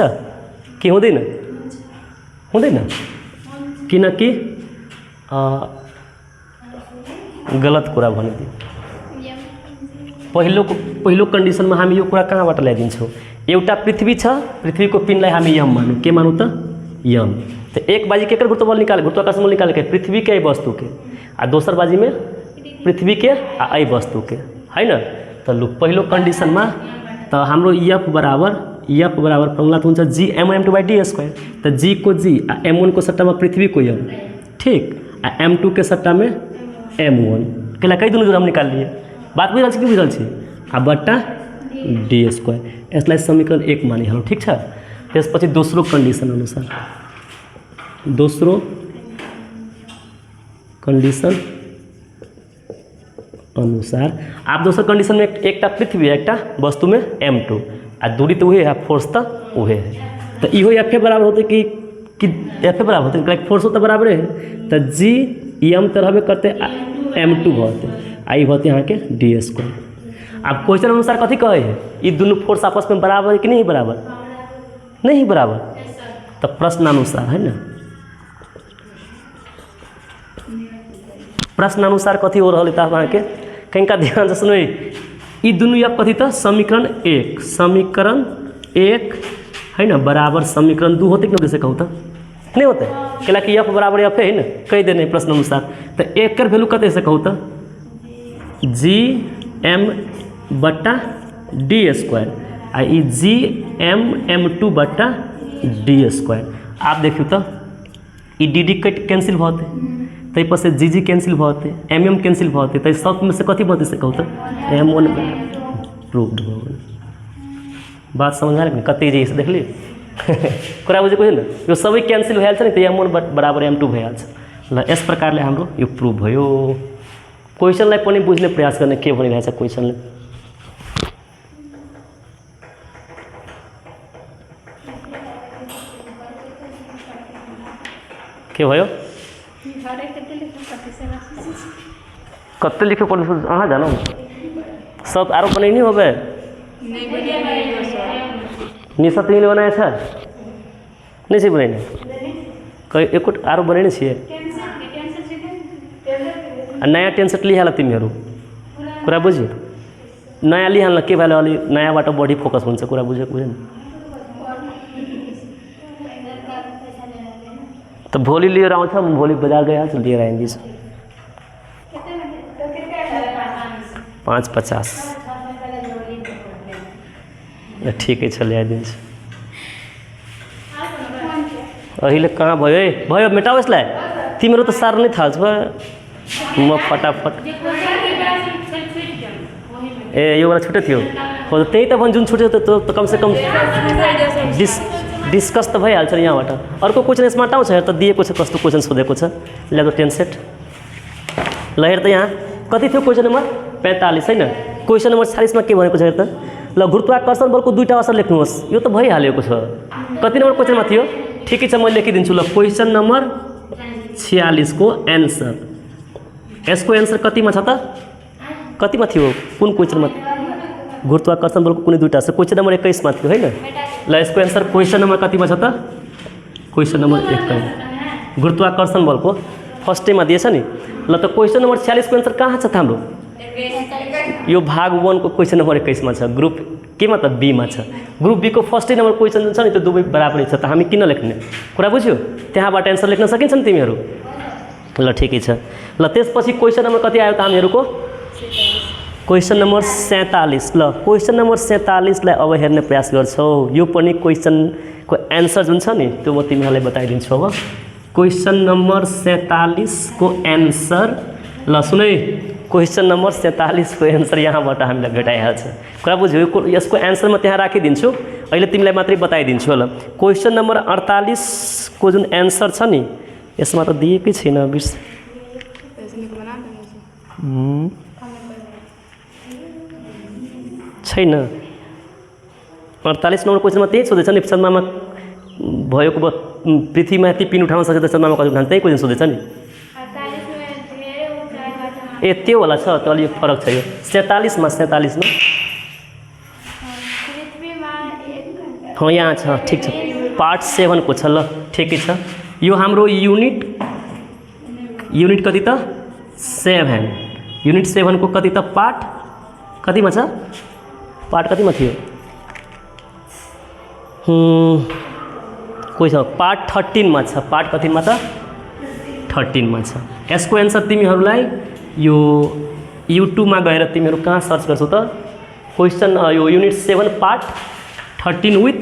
Speaker 1: के हुँदैन किनकि गलत कुरा भनिदिए पहिलो कंडीशन में हम यो कुरा कहाँबाट ल्याइदिन्छौं एउटा पृथ्वी छ पृथ्वीको पिण्डलाई हामी m मानौं के मानौं त m तो एक बाजी केकर गुरुत्व निकाले गुरुत्वाकर्षण बल निकाले के पृथ्वी के वस्तु के आ दोसर बाजी में पृथ्वी के आ वस्तु के है न तो लु पहिलो कंडीशन में तो हाम्रो F बराबर फर्मुला तो हुन्छ G m1 m2 d² तो G को G आ m1 को सट्टा में पृथ्वी को m ठीक आ m2 के सट्टा में m1 केला कई दुनू जोड़ हम निकाल लिए बात बुझल छी कि बुझल छी आ बट्टा d² यसलाई समीकरण 1 मानिहालौं ठीक छ त्यसपछि दोस्रो कंडीशन अनुसार आप दोसर कंडीशन में एकटा पृथ्वी एकटा वस्तु में m2 आ दूरी तो वही है फोर्स तो वही है तो इहो F बराबर होते कि F बराबर होते फोर्स तो बराबर है तो G m तो रहबे करते m2 होते आई होते यहाँ के d²। अब क्वेश्चन अनुसार कथी कहे है ये दोनों फोर्स आपस में बराबर है कि नहीं बराबर तो प्रश्न अनुसार है ना प्रश्न अनुसार कथी हो रहा है अहाँ के कहीं का ध्यान से सुनो ये दोनों या कथी था समीकरण 1 है ना बराबर समीकरण 2 होते कि नहीं कहूँ तो नहीं होते कैला कि F बराबर F है ना कह देने प्रश्न अनुसार तो एक कर वैल्यू कते से कहूँ तो G m बट्टा d² आ G m m2 बट्टा d²। आप देखियो तो dd कैंसिल होते तै पर से G कैंसिल होते mm कैंसिल होते तै सब में से कथी बनते से कहूँ तो m1 प्रूव्ड हो गई बात समझ आयल कते जे देख ली कुरा बुझे कोही न यो सबै कैंसिल भइहाल्छ नि त m1 बराबर m2 भइहाल्छ ल यस प्रकारले हाम्रो यो प्रूभ भयो क्वेश्चनलाई पनि बुझ्ने प्रयास गर्ने के भनिरहेछ क्वेश्चनले के भयो कत्ते लिखे पढ़ अहाँ जानो सब आरो बने नहीं होबे निशा तीन बनाए छ नहीं से बने कई एक आरो बने नहीं छिए नया टेन्सेट लिहाल तिमीहरू कुरा बुझ्यो नयाँ लिहाल्न के भएन अलि नयाँबाट बढी फोकस हुन्छ कुरा बुझ्यो नि तो भोलि लिएर आउँछ म भोलि बजार गइहाल्छु लिएर आइदिन्छु 5.50 ठिकै छ ल्याइदिन्छु अहिले कहाँ भयो है भयो मेटाओ यसलाई तिम्रो त साह्रो नै थाल्छ म फटाफट ए यो वाला छुट्टै थियो हो त्यही त भन् जुन छुट्यो त कम से कम डिस्कस त भइहाल्छ यहाँबाट अर्को क्वेसन यसमा आउँछ हेर त दिएको छ कस्तो क्वेसन सोधेको छ ल्याएको टेन्सेट ल हेर त यहाँ कति थियो क्वेसन नम्बर 45 हैन क्वेसन नम्बर 46 मा के भनेको छ हेर त ल गुरुत्वाकर्षण बलको दुईटा असर लेख्नुहोस् यो त भइहालेको छ कति नम्बर क्वेसनमा थियो ठिकै छ म लेखिदिन्छु ल क्वेसन नम्बर 46 को एन्सर यसको एन्सर कतिमा छ त कतिमा थियो कुन क्वेसनमा गुरुत्वाकर्षण बलको कुनै दुईटा असर क्वेसन नम्बर 21 मा थियो हैन ल यसको एन्सर क्वेसन नम्बर कतिमा छ त क्वेसन नम्बर 21 गुरुत्वाकर्षण बलको फर्स्टैमा दिएछ नि ल त क्वेसन नम्बर 46 को एन्सर कहाँ छ त हाम्रो यो भाग 1 को क्वेसन नम्बर 21 मा छ ग्रुप के मा त बी मा छ ग्रुप बी को फर्स्टै नम्बर क्वेसन जुन छ नि त्यो दुवै बराबरै छ त हामी किन लेख्ने कुरा बुझ्यो त्यहाँबाट एन्सर लेख्न सकिन्छ नि तिमीहरू ल ठिकै छ ल त्यसपछि क्वेसन नम्बर कति आयो त हामीहरूको क्वेसन नम्बर 47 ल क्वेसन नम्बर 47 लाई अब हेर्ने प्रयास गर्छौ यो पनि क्वेसनको एन्सर जुन छ नि त्यो म तिमीहरूलाई बताइदिन्छु अब क्वेसन नम्बर 47 को एन्सर ल सुनै क्वेसन नम्बर 47 को एन्सर यहाँबाट हामीलाई भेटाइहाल्छ कुरा बुझ्यो यसको एन्सर म त्यहाँ राखिदिन्छु अहिले तिमीलाई मात्रै बताइदिन्छु ल क्वेसन नम्बर 48 को जुन एन्सर छ नि यसमा त दिएकै छैन बिर्स छैन 48 नम्बर क्वेसनमा त्यही सोधेछ नि चन्द्रमा भएको पृथ्वीमा यति पिन उठाउन सक्छ त चन्द्रमा कति उठाउन त्यही क्वेसन सोधेछ नि ए त्यो होला छ त अलिक फरक छ यो 47 मा हाँ यहाँ छ ठिक छ पार्ट 7 को छ ल ठिकै छ यो हाम्रो युनिट कति त 7 युनिट 7 को कति त पार्ट कतिमा छ पार्ट कतिमा थियो कोही छ पार्ट 13 मा छ पार्ट कतिमा त 13 मा छ यसको एन्सर तिमीहरूलाई यो YouTube मा गएर तिमीहरू कहाँ सर्च गर्छौ त क्वेसन यो युनिट 7 पार्ट 13 विथ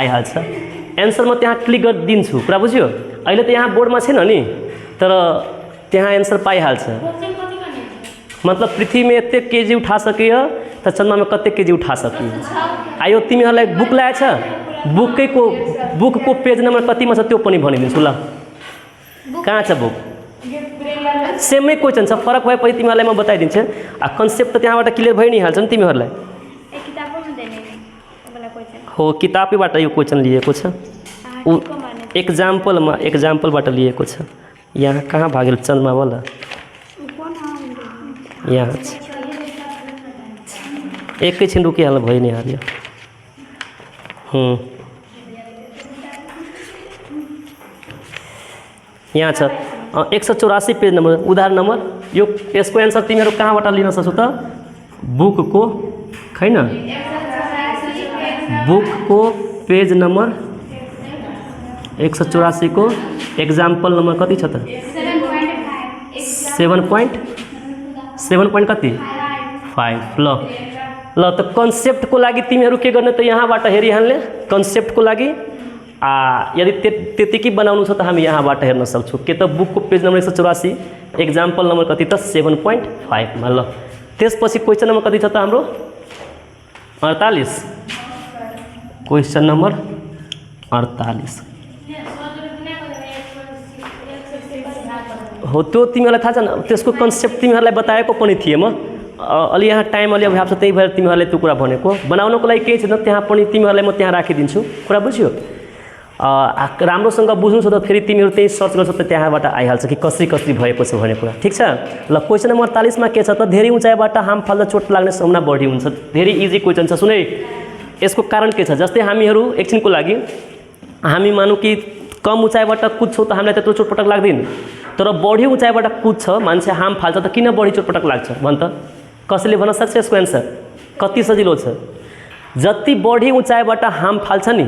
Speaker 1: आइहाल्छ एन्सर म त्यहाँ क्लिक गरिदिन्छु कुरा बुझ्यो अहिले त यहाँ बोर्डमा छैन नि तर त्यहाँ एन्सर पाइहाल्छ मतलब पृथ्वीमा यति केजी उठा सकियो त चन्द्रमा कति केजी उठा सकियो आयो तिमीहरूलाई बुक ल्याएछ बुकको पेज नम्बर कतिमा छ त्यो पनि भनिदिन्छु ल कहाँ छ बुक सेमै क्वेसन छ फरक भएपछि तिमीहरूलाई म बताइदिन्छु कन्सेप्ट त त्यहाँबाट क्लियर भइ नै हाल्छ नि तिमीहरूलाई हो किताबैबाट यो क्वेसन लिएको छ एक्जाम्पलबाट लिएको छ यहाँ कहाँ भागेर चन्द्रमा वाला यहाँ एकैछिन रुकिहाल्नु भइ नै हाल्यो यहाँ छ 184 पेज नम्बर उदाहरण नम्बर यो यसको एन्सर तिमीहरू कहाँबाट लिन सक्छौ त बुकको खैन बुकको पेज नम्बर 184 को एक्जाम्पल नम्बर कति छ त 7 point कति 5 ल त कन्सेप्टको लागि तिमीहरू के गर्ने त यहाँबाट हेरिहाल्ने कन्सेप्टको लागि यदि त्यतिकै बनाउनु छ त हामी यहाँबाट हेर्न सक्छौँ के त बुकको पेज नम्बर 184 एक्जाम्पल नम्बर कति त 7.5 मा ल त्यसपछि क्वेसन नम्बर कति छ त हाम्रो 48 क्वेसन नम्बर 48 हो त्यो तिमीहरूलाई थाहा छ न त्यसको कन्सेप्ट तिमीहरूलाई बताएको पनि थिएँ म अलि यहाँ टाइम अलि अभाव छ, त्यही भएर तिमीहरूले त्यो कुरा भनेको। बनाउनको लागि केही छैन, त्यहाँ पनि तिमीहरूलाई म त्यहाँ राखिदिन्छु। कुरा बुझ्यो? राम्रोसँग बुझ्नु छ त फेरि तिमीहरू त्यही सर्च गर्छौ त त्यहाँबाट आइहाल्छ कि कसरी कसरी भएको छ भन्ने कुरा। ठिक छ? ल क्वेसन नम्बर 48 मा के छ त, धेरै उचाइबाट हाम फाल्दा चोट लाग्ने सम्भावना बढी हुन्छ। धेरै इजी क्वेसन छ। सुनै, यसको कारण के छ? जस्तै हामीहरू एकछिनको लागि हामी मानौँ कि कम उचाइबाट कुद्छौँ त हामीलाई त्यत्रो चोटपटक लाग्दैन, तर बढी उचाइबाट कुद्छ मान्छे हाम फाल्छ त किन बढी चोटपटक लाग्छ भन त? कसैले भन्न सक्छ यसको एन्सर? कति सजिलो छ। जति बढी उचाइबाट हाम फाल्छ नि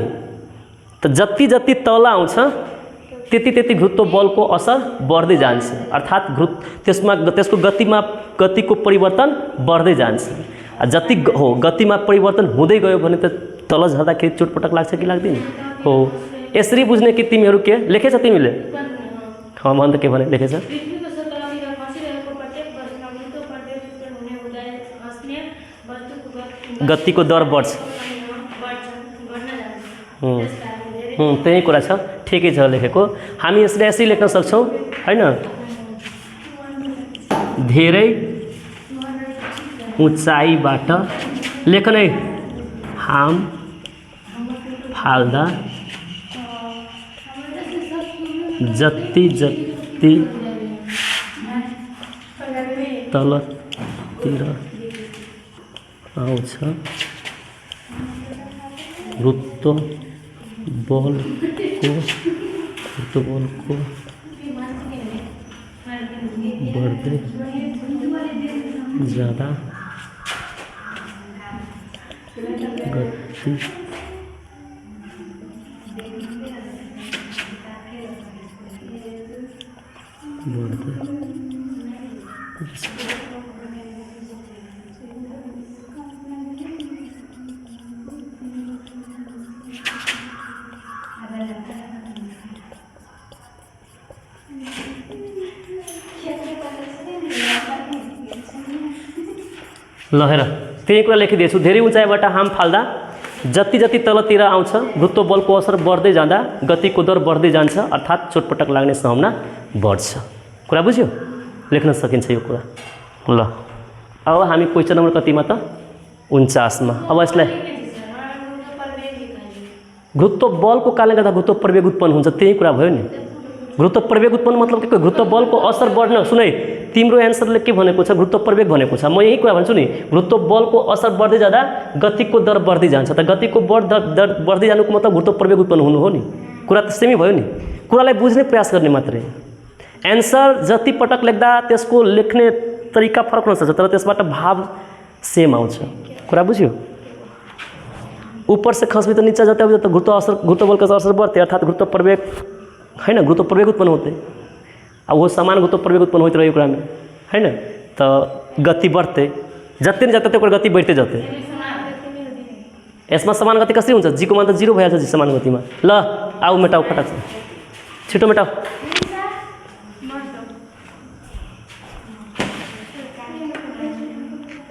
Speaker 1: त जति जति तल आउँछ त्यति त्यति गुरुत्व बलको असर बढ्दै जान्छ, अर्थात् त्यसको गतिको परिवर्तन बढ्दै जान्छ। जति गतिमा परिवर्तन हुँदै गयो भने त तल झर्दाखेरि चोटपटक लाग्छ कि लाग्दैन? हो। यसरी बुझ्ने कि तिमीहरू के लेखेछ तिमीले? भन त के भने लेखेछ? गतिको दर बढ्छ। त्यही कुरा छ, ठिकै छ लेखेको। हामी यसले यसरी लेख्न सक्छौँ हैन? धेरै उचाइबाट लेख्ने हाम फाल्दा जति जति तलतिर आउँछ गुरुत्व बलको बढ्दै जाँदा गति बढ्दै ल हेर त्यही कुरा लेखिदिएछु। धेरै उचाइबाट हाम फाल्दा जति जति तलतिर आउँछ गुरुत्व बलको असर बढ्दै जाँदा गतिको दर बढ्दै जान्छ, अर्थात् चोटपटक लाग्ने सम्भावना बढ्छ। कुरा बुझ्यो? लेख्न सकिन्छ यो कुरा। ल अब हामी क्वेसन नम्बर कतिमा त? 49 मा। अब यसलाई गुरुत्व बलको कारणले गर्दा गुरुत्व प्रवेग उत्पन्न हुन्छ, त्यही कुरा भयो नि। गुरुत्व प्रवेग उत्पन्न मतलब के? गुरुत्व बलको असर बढ्न। सुनै, तिम्रो एन्सरले के भनेको छ? गुरुत्व प्रवेग भनेको छ। म यही कुरा भन्छु नि, गुरुत्व बलको असर बढ्दै जाँदा गतिको दर बढ्दै जान्छ। त गतिको दर बढ्दै जानुको मतलब गुरुत्व प्रवेग उत्पन्न हुनु हो नि। कुरा त सेमै भयो नि। कुरालाई बुझ्ने प्रयास गर्ने मात्रै। एन्सर जति पटक लेख्दा त्यसको लेख्ने तरिका फरक हुन सक्छ, तर त्यसबाट भाव सेम आउँछ। कुरा बुझ्यो? ऊपर से खस्बी तो नीचे जाते तो गुरुत्व बल का असर बढ़ते, अर्थात गुरुत्व प्रवेग है ना, गुरुत्व प्रवेग उत्पन्न होते। अब वो समान गुरुत्व प्रवेग उत्पन्न होते रहे में है ना, तो गति बढ़ते जत्ते न जाते गति बढ़ते जाते। यसमा समान गति कसरी हुन्छ? जी को मान त 0 भइहाल्छ जी समान गतिमा। ल आऊ मेटाऊ फटाक छिटो मेटाऊ।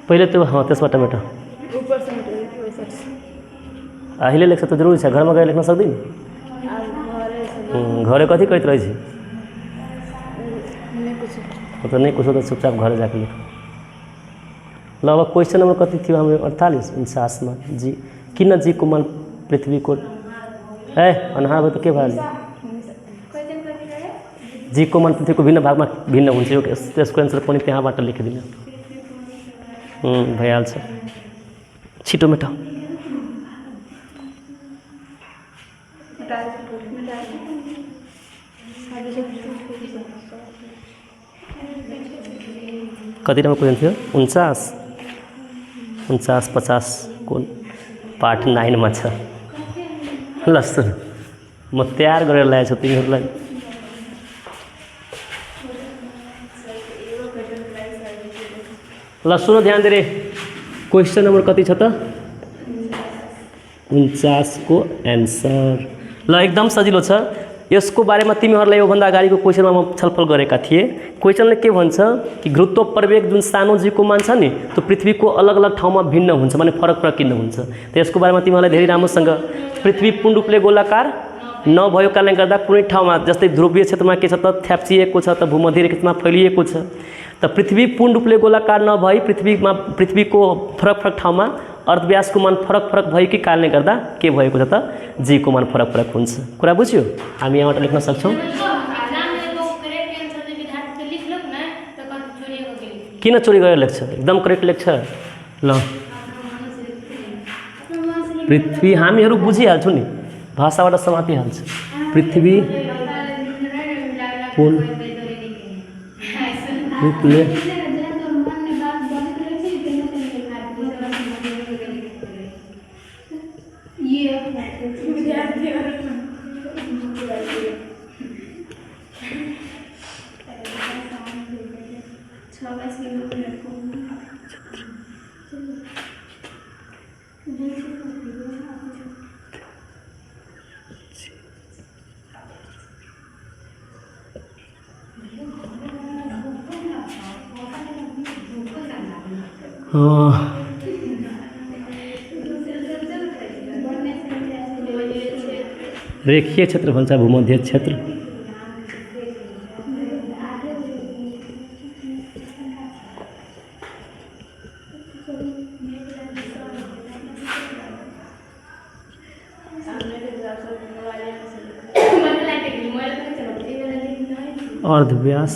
Speaker 1: पहिले त्यो त्यसबाट मेटाऊ। अहिले लेख्छ त जरुरी छ, घरमा गएर लेख्न सक्दैन? घरे कति कहते रहे छी? तो नहीं कुछ तो चुपचाप घर जाके लेख। ल अब क्वेश्चन नंबर कति थियो हाम्रो? 48 49 में। जी किन जी को मान पृथ्वी को अनहार भयो त के भयो? जी को मान पृथ्वी को भिन्न भाग में भिन्न हुन्छ। यो त्यसको एन्सर पनि त्यहाँबाट लेखिदिनु भइहाल्छ। छिटो मेटाऊ। कति नंबर क्वेश्चन थियो? 49 50 को पार्ट 9 में छ। ल सुन, म तयार गरेर ल्याएको छु तिमीहरूलाई। ल सुन ध्यान दे रे, क्वेश्चन नंबर कति छ त? 49 को एन्सर। ल एकदम सजिलो छ। यसको बारेमा तिमीहरूलाई योभन्दा अगाडिको क्वेश्चनमा म छलफल गरेका थिएँ। क्वेश्चनले के भन्छ कि गुरुत्व प्रवेग जुन सानो जीको मान छ नि त्यो पृथ्वीको अलग अलग ठाउँमा भिन्न हुन्छ, माने फरक किन हुन्छ। त यसको बारेमा तिमीहरूलाई धेरै राम्रोसँग, पृथ्वी पूर्ण रूपले गोलाकार नभएको कारणले गर्दा कुनै ठाउँमा जस्तै ध्रुवीय क्षेत्रमा के छ त थ्याप्चिएको छ, त भूमध्य रेखामा फैलिएको छ। त पृथ्वी पूर्ण रूपले गोलाकार नभई पृथ्वीको फरक फरक ठाउँमा अर्धव्यासको मान फरक फरक भएकै कारणले गर्दा के भएको छ त जी को मान फरक फरक हुन्छ। कुरा बुझ्यो? हामी यहाँबाट लेख्न सक्छौँ। किन चोरी गरेर लेख्छ? एकदम करेक्ट लेख्छ। ल पृथ्वी हामीहरू बुझिहाल्छौँ नि, भाषाबाट समातिहाल्छ। पृथ्वी पूर्ण रूपले रेखीय क्षेत्र भन्छ भूमध्य क्षेत्र। अर्धव्यास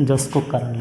Speaker 1: जसको कारण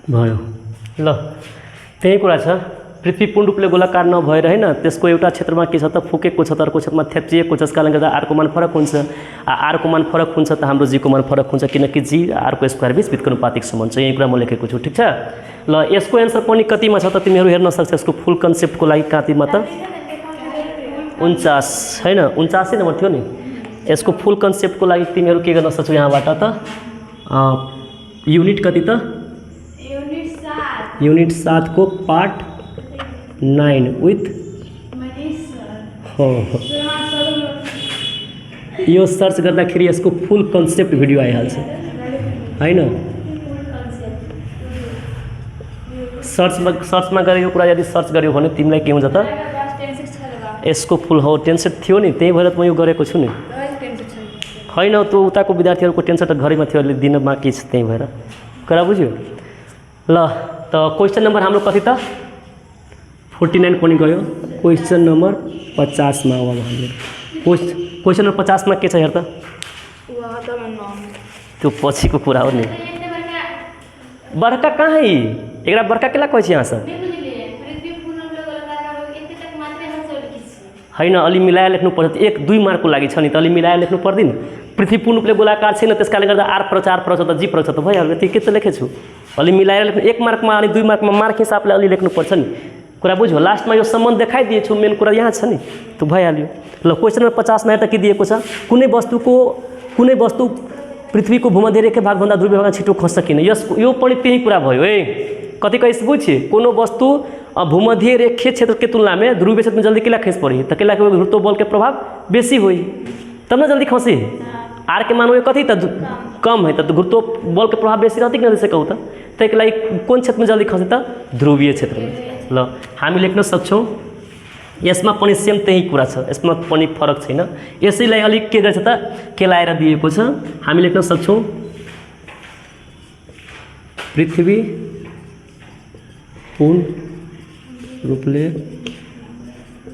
Speaker 1: भयो। ल त्यही कुरा छ। पृथ्वी पूर्ण रूपले गोलाकार नभएर हैन त्यसको एउटा क्षेत्रमा के छ त फुकेको छ, अर्को क्षेत्रमा थ्याप्चिएको छ। त्यसकारणले गर्दा आरको मान फरक हुन्छ। आरको मान फरक हुन्छ त हाम्रो जीको मान फरक हुन्छ, किनकि जी आरको स्क्वायर बीच व्युत्क्रमानुपातिक सम्बन्ध छ। यही कुरा म लेखेको छु, ठिक छ। ल यसको एन्सर पनि कतिमा छ त तिमीहरू हेर्न सक्छौ। यसको फुल कन्सेप्टको लागि कतिमा त 49 हैन 49 नम्बर थियो नि। यसको फुल कन्सेप्टको लागि तिमीहरू के गर्न सक्छौ यहाँबाट त युनिट कति त युनिट 7 को पार्ट 9 विथ यो सर्च गर्दाखेरि यसको फुल कन्सेप्ट भिडियो आइहाल्छ हैन। सर्चमा गरेको कुरा यदि सर्च गर्यो भने तिमीलाई के हुन्छ त यसको फुल हो 10 सेट थियो नि, त्यही भएर त म यो गरेको छु नि। हैन त्यो उताको विद्यार्थीहरूको 10 सेट घरैमा थियो, अहिले दिन बाँकी छ, त्यही भएर कुरा बुझ्यो। ल त क्वेश्चन नम्बर हाम्रो कति त 49 पनि गयो। क्वेश्चन नम्बर 50 मा हो हामीले। क्वेश्चन नम्बर 50 मा के छ हेर त? त्यो पछिको कुरा हो नि। बर्का कहाँ है? एकरा बर्का केला कहै छी यहाँ सब? हैन अलि मिलाएर लेख्नु पर्छ। 1-2 मार्कको लागि छ नि त, अलि मिलाएर लेख्नु पर्दैन। पृथ्वी पूर्ण रूपले गोलाकार छैन, त्यसकारणले गर्दा आर फरक छ त जी फरक छ त भइहाल्यो। त्यति के त लेखेछु। अलि मिलाएर लेख्नु 1 मार्कमा अनि 2 मार्कमा मार्क हिसाबले अलि लेख्नु पर्छ नि। कुरा बुझ्यो? लास्टमा यो सम्बन्ध देखाइदिएछु, मेन कुरा यहाँ छ नि, त्यो भइहाल्यो। ल क्वेश्चन नम्बर 50 मा त के दिएको छ? कुनै वस्तु पृथ्वीको भूमध्य रेखा भागभन्दा ध्रुवीय भागमा छिटो खस्छ किन? यो पनि त्यही कुरा भयो है। कति कैसे बुझे? कोनो वस्तु भूमध्य रेखीय क्षेत्र के तुलना में ध्रुवीय क्षेत्र में जल्दी केला खस पड़ी तो केला के गुरुत्व बल के प्रभाव बेसी हुई तब ना जल्दी खसी। आर के मान कथी त कम है तो गुरुत्व बल के प्रभाव बेसी रहती कि जैसे कहूँ तो लागि कौन क्षेत्र में जल्दी खसे तो ध्रुवीय क्षेत्र में। ल हामी लेख्न सक्छौं यसमा पनि सेम त्यही कुरा छ, यसमा पनि फरक छैन। यसैलाई अलिक के गर्छ त केलाएर दिएको छ। हामी लेख्न सक्छौं पृथ्वी पूर्ण रूपले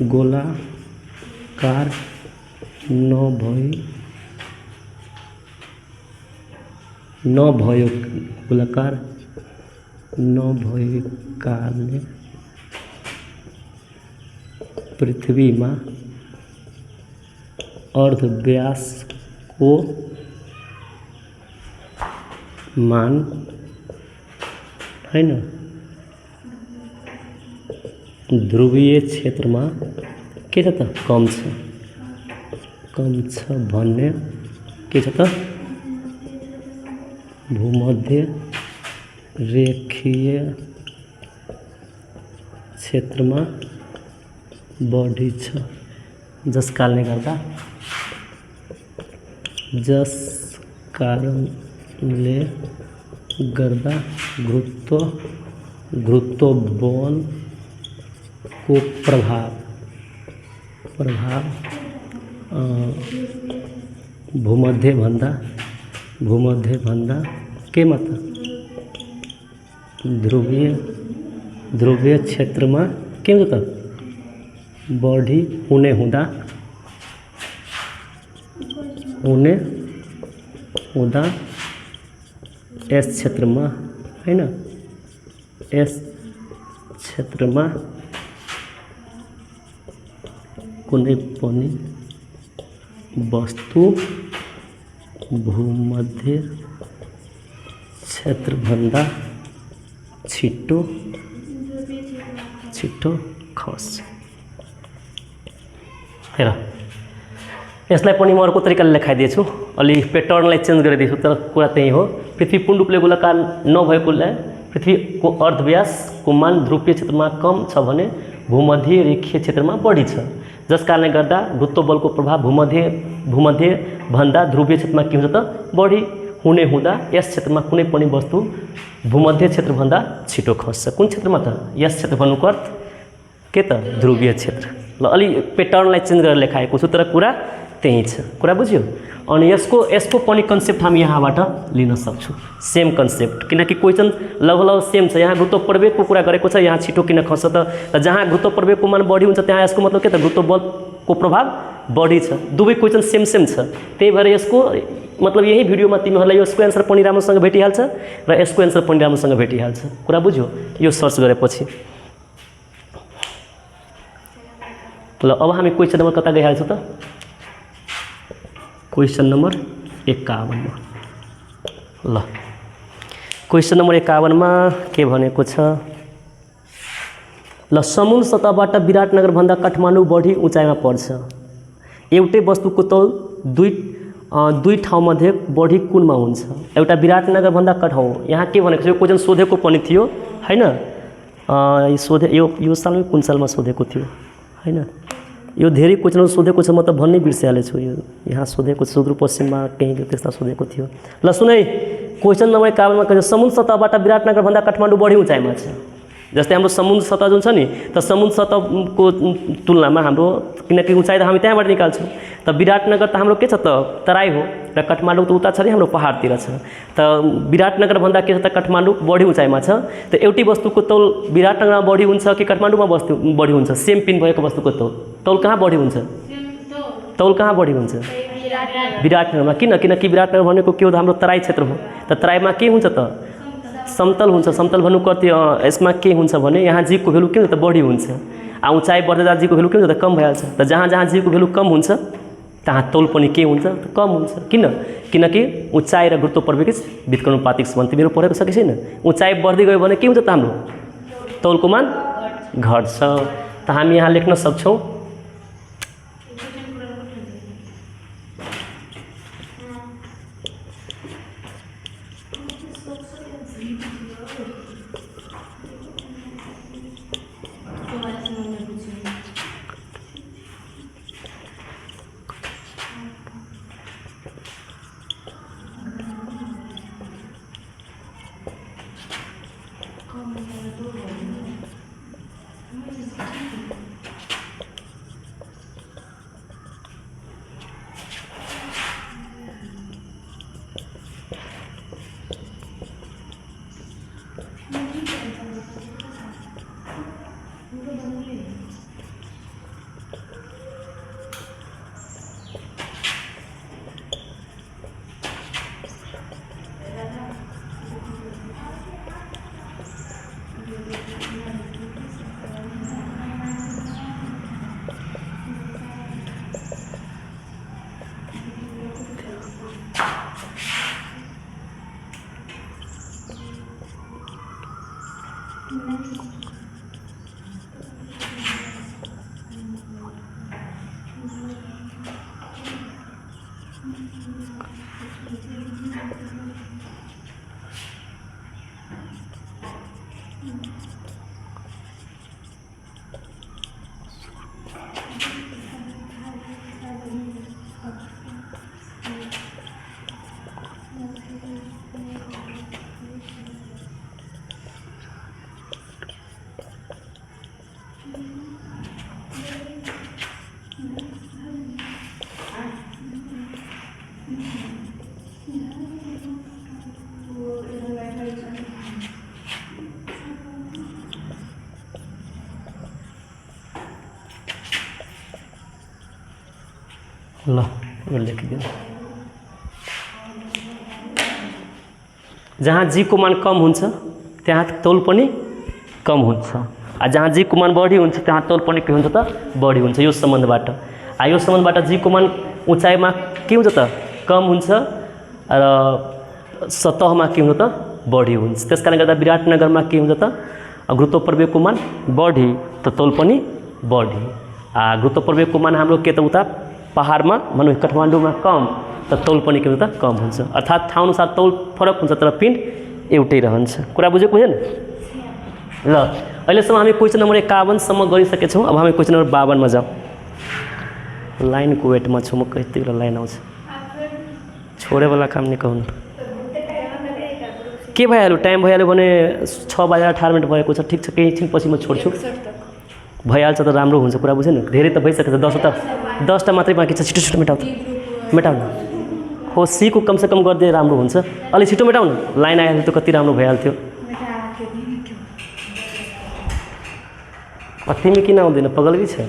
Speaker 1: गोलाकार नभयो गोलाकार नभएकाले पृथ्वीमा अर्धव्यासको मान हैन ध्रुवीय क्षेत्रमा के छ त कम छ भन्ने के छ त भूमध्य रेखीय क्षेत्रमा बढी छ जस कारणले गर्दा गुरुत्व बलको प्रभाव भूमध्य भन्दा के मत ध्रुवीय क्षेत्रमा के हुन्छ त बढी हुने हुँदा यस क्षेत्रमा हैन यस क्षेत्रमा कुनै पनि वस्तु भूमध्य क्षेत्रभन्दा छिटो खस्छ। हेर यसलाई पनि म अर्को तरिकाले लेखाइदिएछु अलि प्याटर्नलाई चेन्ज गरिदिएछु तर कुरा त्यही हो। पृथ्वी पूर्ण रूपले गोलाकार नभएकोले पृथ्वीको अर्धव्यासको मान ध्रुवीय क्षेत्रमा कम छ भने भूमध्य रेखीय क्षेत्रमा बढी छ जस कारणले गर्दा गुरुत्व बलको प्रभाव भूमध्य भन्दा ध्रुवीय क्षेत्रमा के हुन्छ त बढी हुने हुँदा यस क्षेत्रमा कुनै पनि वस्तु भूमध्य क्षेत्रभन्दा छिटो खस्छ। कुन क्षेत्रमा त यस क्षेत्र भन्नुको अर्थ के त ध्रुवीय क्षेत्र। ल अलि प्याटर्नलाई चेन्ज गरेर लेखाएको छु तर कुरा त्यही छ। कुरा बुझ्यो। अनि यसको पनि कन्सेप्ट हामी यहाँबाट लिन सक्छौँ सेम कन्सेप्ट किनकि क्वेसन लगभग सेम छ। यहाँ गुरुत्व प्रवेगको कुरा गरेको छ यहाँ छिटो किन खस्छ त जहाँ गुरुत्व प्रवेगको मान बढी हुन्छ त्यहाँ यसको मतलब के त गुरुत्व बलको प्रभाव बढी छ। दुवै क्वेसन सेम छ त्यही भएर यसको मतलब यही भिडियोमा तिमीहरूलाई यसको एन्सर पनि राम्रोसँग भेटिहाल्छ र यसको एन्सर पनि राम्रोसँग भेटिहाल्छ। कुरा बुझ्यो यो सर्च गरेपछि। ल अब हामी क्वेसन नम्बर कता गइहाल्छौँ त क्वेसन नम्बर 51 मा। ल क्वेसन नम्बर 51 मा के भनेको छ ल समुद्र सतहबाट विराटनगर भन्दा काठमाडौँ बढी उचाइमा पर्छ। एउटै वस्तुको तौल दुई ठाउँमध्ये बढी कुनमा हुन्छ। एउटा विराटनगर भन्दा काठमाडौँ यहाँ के भनेको छ यो क्वेसन सोधेको पनि थियो हैन यो सालमै कुन सालमा सोधेको थियो हैन यो धेरै क्वेसनहरु सोधेको छ म त भन्नै बिर्सिहाले छु। यो यहाँ सोधेको सुदूरपश्चिममा कहीं त्यस्ता सोधेको थियो। ल सुनै क्वेसन नम्बर 51 मा समुद्र सतहबाट विराटनगर भन्दा काठमाडौँ बढी उचाइमा छ। जस्तै हाम्रो समुद्र सतह जुन छ नि त समुद्र सतहको तुलनामा हाम्रो किनकि उचाइ त हामी त्यहाँबाट निकाल्छौँ त विराटनगर त हाम्रो के छ त तराई हो र काठमाडौँ त उता छ नि हाम्रो पहाडतिर छ त विराटनगर भन्दा के छ त काठमाडौँ बढी उचाइमा छ त एउटै वस्तुको तौल विराटनगरमा बढी हुन्छ कि काठमाडौँमा बढी हुन्छ सेम पिन भएको वस्तुको तौल कहाँ बढी हुन्छ तौल कहाँ बढी हुन्छ विराटनगरमा किनकि विराटनगर भनेको के हो त हाम्रो तराई क्षेत्र हो त तराईमा के हुन्छ त समतल हुन्छ। समतल भन्नुको अर्थ यसमा के हुन्छ भने यहाँ जीको भ्यालु के हुन्छ त बढी हुन्छ उचाइ बढ्दै जाँदा जीको भ्यालु के हुन्छ त कम भइहाल्छ त जहाँ जीको भ्यालु कम हुन्छ त्यहाँ तौल पनि के हुन्छ त कम हुन्छ। किनकि उचाइ र गुरुत्व प्रवेगित व्युत्क्रमानुपातिक सम्बन्ध मेरो पढेको छ कि छैन। उचाइ बढ्दै गयो भने के हुन्छ त हाम्रो तौलको मान घट्छ त हामी यहाँ लेख्न सक्छौँ ल यो लेखिदिनु। जहाँ जी को मान कम हुन्छ त्यहाँ तौल पनि कम हुन्छ, जहाँ जी को मान बढी हुन्छ त्यहाँ तौल पनि के हुन्छ त बढी हुन्छ। यो सम्बन्धबाट यो सम्बन्धबाट जी को मान उचाइमा के हुन्छ त कम हुन्छ र सतहमा के हुन्छ त बढी हुन्छ। त्यसकारणले गर्दा विराटनगरमा के हुन्छ त गुरुत्वाकर्षणको मान बढी त तौल पनि बढी। गुरुत्वाकर्षणको मान हाम्रो के त उता पहाडमा भनौँ काठमाडौँमा कम त तौल पनि के हुन्छ त कम हुन्छ। अर्थात् ठाउँ अनुसार तौल फरक हुन्छ तर पिण्ड एउटै रहन्छ। कुरा बुझेको बुझेन? ल अहिलेसम्म हामी क्वेसन नम्बर 51सम्म गरिसकेछौँ। अब हामी क्वेसन नम्बर 52मा जाउँ। लाइनको वेटमा छु म, कति बेला लाइन आउँछ? छोडेवाला काम नि कहनु के भइहाल्यो, टाइम भइहाल्यो भने 6:18 भएको छ। ठिक छ, केही एकछिनपछि म छोड्छु, भइहाल्छ त राम्रो हुन्छ। कुरा बुझेन? धेरै त भइसकेछ, 10टा मात्रै बाँकी छ। छिटो छिटो मेटाउ मेटाउनु हो, सीको कमसे कम गरिदिए राम्रो हुन्छ। अलि छिटो मेटाउनु, लाइन आयो त कति राम्रो भइहाल्थ्यो। तिमी किन आउँदैन, पगलगी छ?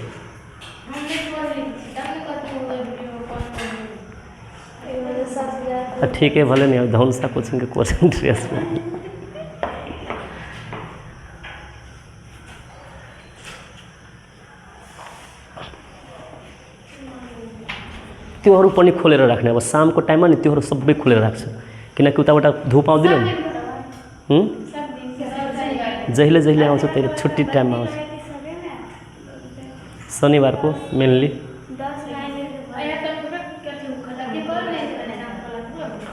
Speaker 1: ठिकै भले नि, धनुषा कोचिङको कोचिङ ड्रेसमा त्योहरू पनि खोलेर राख्ने। अब शामको टाइममा नि त्योहरू सबै खोलेर राख्छ, किनकि उताबाट धुप आउँदैन नि। जहिले जहिले आउँछ त्यही छुट्टी टाइममा आउँछ, शनिबारको मेनली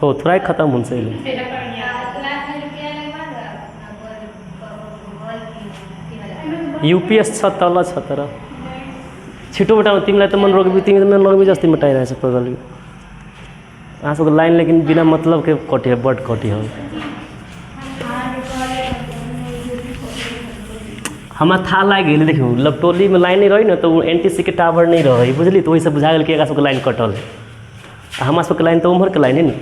Speaker 1: हो। थोरै खत्म हुन्छ अहिले। युपिएस छ तल छ, तर छिटो मेटाउनु। तिमीलाई त मन रोगी, तिमी त मन रोगी जस्तै मेटाइरहेछ पगलगी। आँसुको लाइन लेकिन बिना मतलब के कटियो, बड कटियो। हमरा थाहा लाग्यो अहिले देखियो, लपटोलीमा लाइन नहीं रही न तो एनटीसी के टावर नहीं रही, बुझली? तो वही से बुझा गल कि एकरा सबके लाइन कटल है। हमरा सबके लाइन तो उम्हर के लाइन है न।